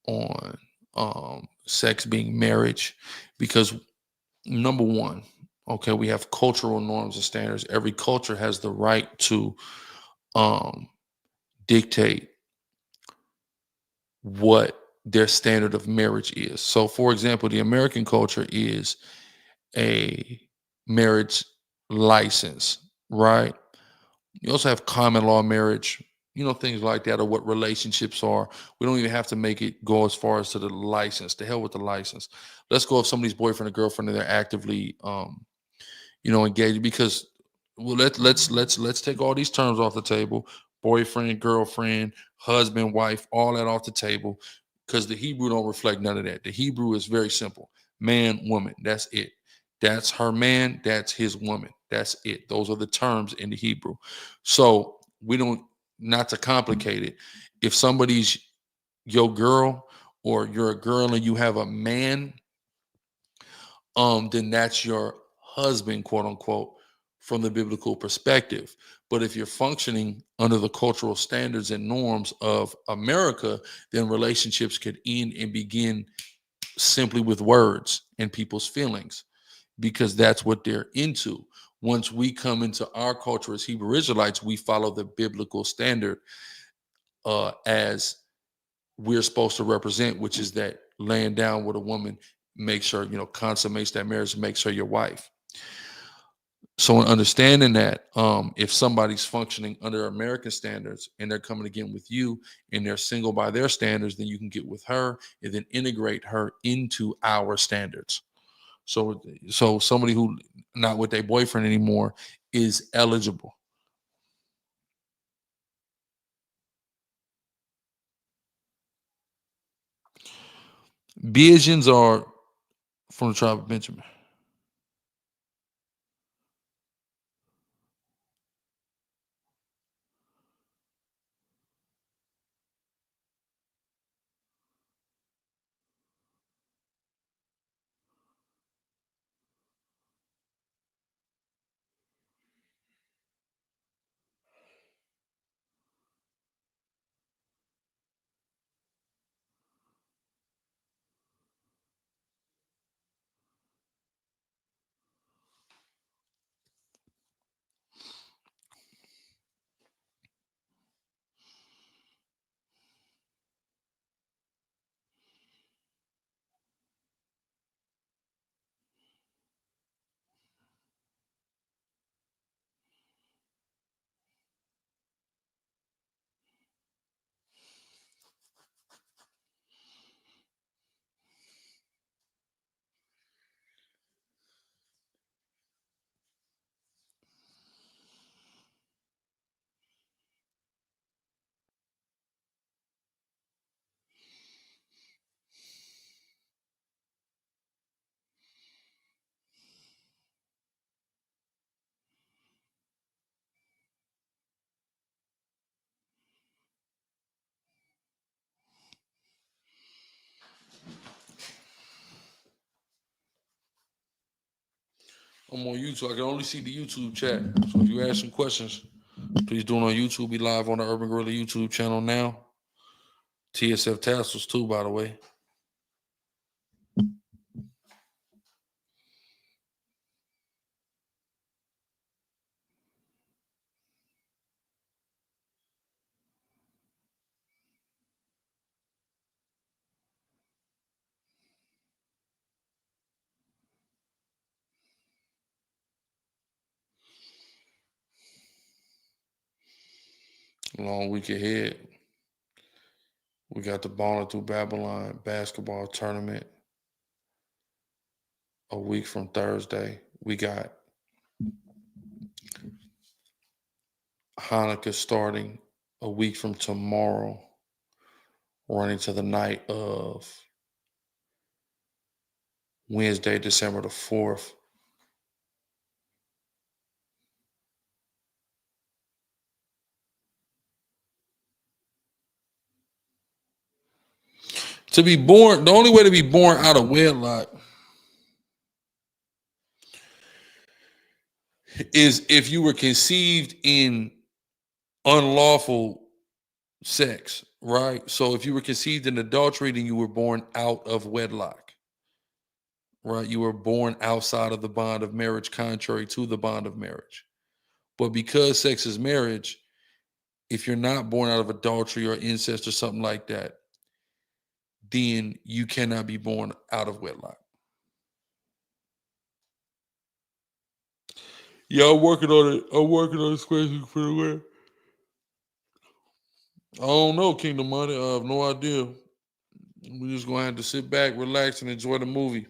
on sex being marriage because, number one, okay, we have cultural norms and standards. Every culture has the right to dictate what their standard of marriage is. So, for example, the American culture is a marriage license, right? You also have common law marriage, things like that, or what relationships are. We don't even have to make it go as far as to the license. To hell with the license. Let's go if somebody's boyfriend or girlfriend and they're actively, engaged. Because let's take all these terms off the table: boyfriend, girlfriend, husband, wife, all that off the table. Because the Hebrew don't reflect none of that. The Hebrew is very simple: man, woman. That's it. That's her man. That's his woman. That's it. Those are the terms in the Hebrew. So we don't, not to complicate it. If somebody's your girl or you're a girl and you have a man, then that's your husband, quote unquote, from the biblical perspective. But if you're functioning under the cultural standards and norms of America, then relationships could end and begin simply with words and people's feelings, because that's what they're into. Once we come into our culture as Hebrew Israelites, we follow the biblical standard as we're supposed to represent, which is that laying down with a woman, make sure, consummates that marriage, makes her your wife. So in understanding that, if somebody's functioning under American standards and they're coming again with you and they're single by their standards, then you can get with her and then integrate her into our standards. So somebody who not with their boyfriend anymore is eligible. Visions are from the tribe of Benjamin. I'm on YouTube. I can only see the YouTube chat. So if you ask some questions, please do it on YouTube. Be live on the Urban Gorilla YouTube channel now. TSF Tassels too, by the way. Long week ahead. We got the Balling Through Babylon basketball tournament a week from Thursday. We got Hanukkah starting a week from tomorrow, running to the night of Wednesday, December the 4th. To be born, the only way to be born out of wedlock is if you were conceived in unlawful sex, right? So if you were conceived in adultery, then you were born out of wedlock, right? You were born outside of the bond of marriage, contrary to the bond of marriage. But because sex is marriage, if you're not born out of adultery or incest or something like that, then you cannot be born out of wedlock. Yeah, I'm working on it. I'm working on this question for the way. I don't know, Kingdom Money. I have no idea. We're just gonna have to sit back, relax, and enjoy the movie,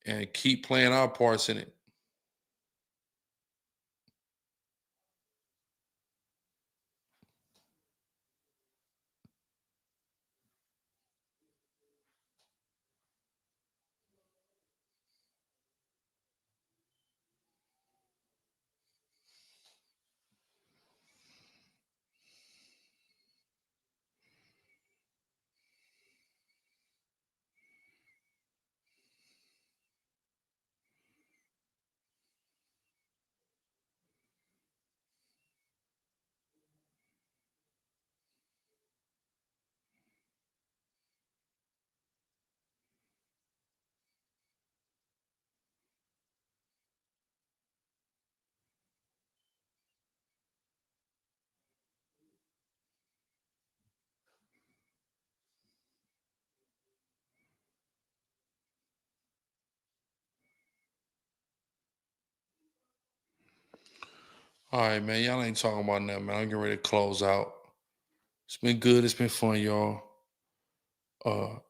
and keep playing our parts in it. All right, man. Y'all ain't talking about nothing, man. I'm getting ready to close out. It's been good. It's been fun, y'all.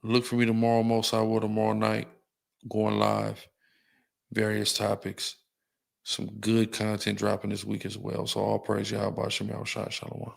Look for me tomorrow, most I will tomorrow night, going live, various topics, some good content dropping this week as well. So all praise Yahweh Shem Shah Shalom.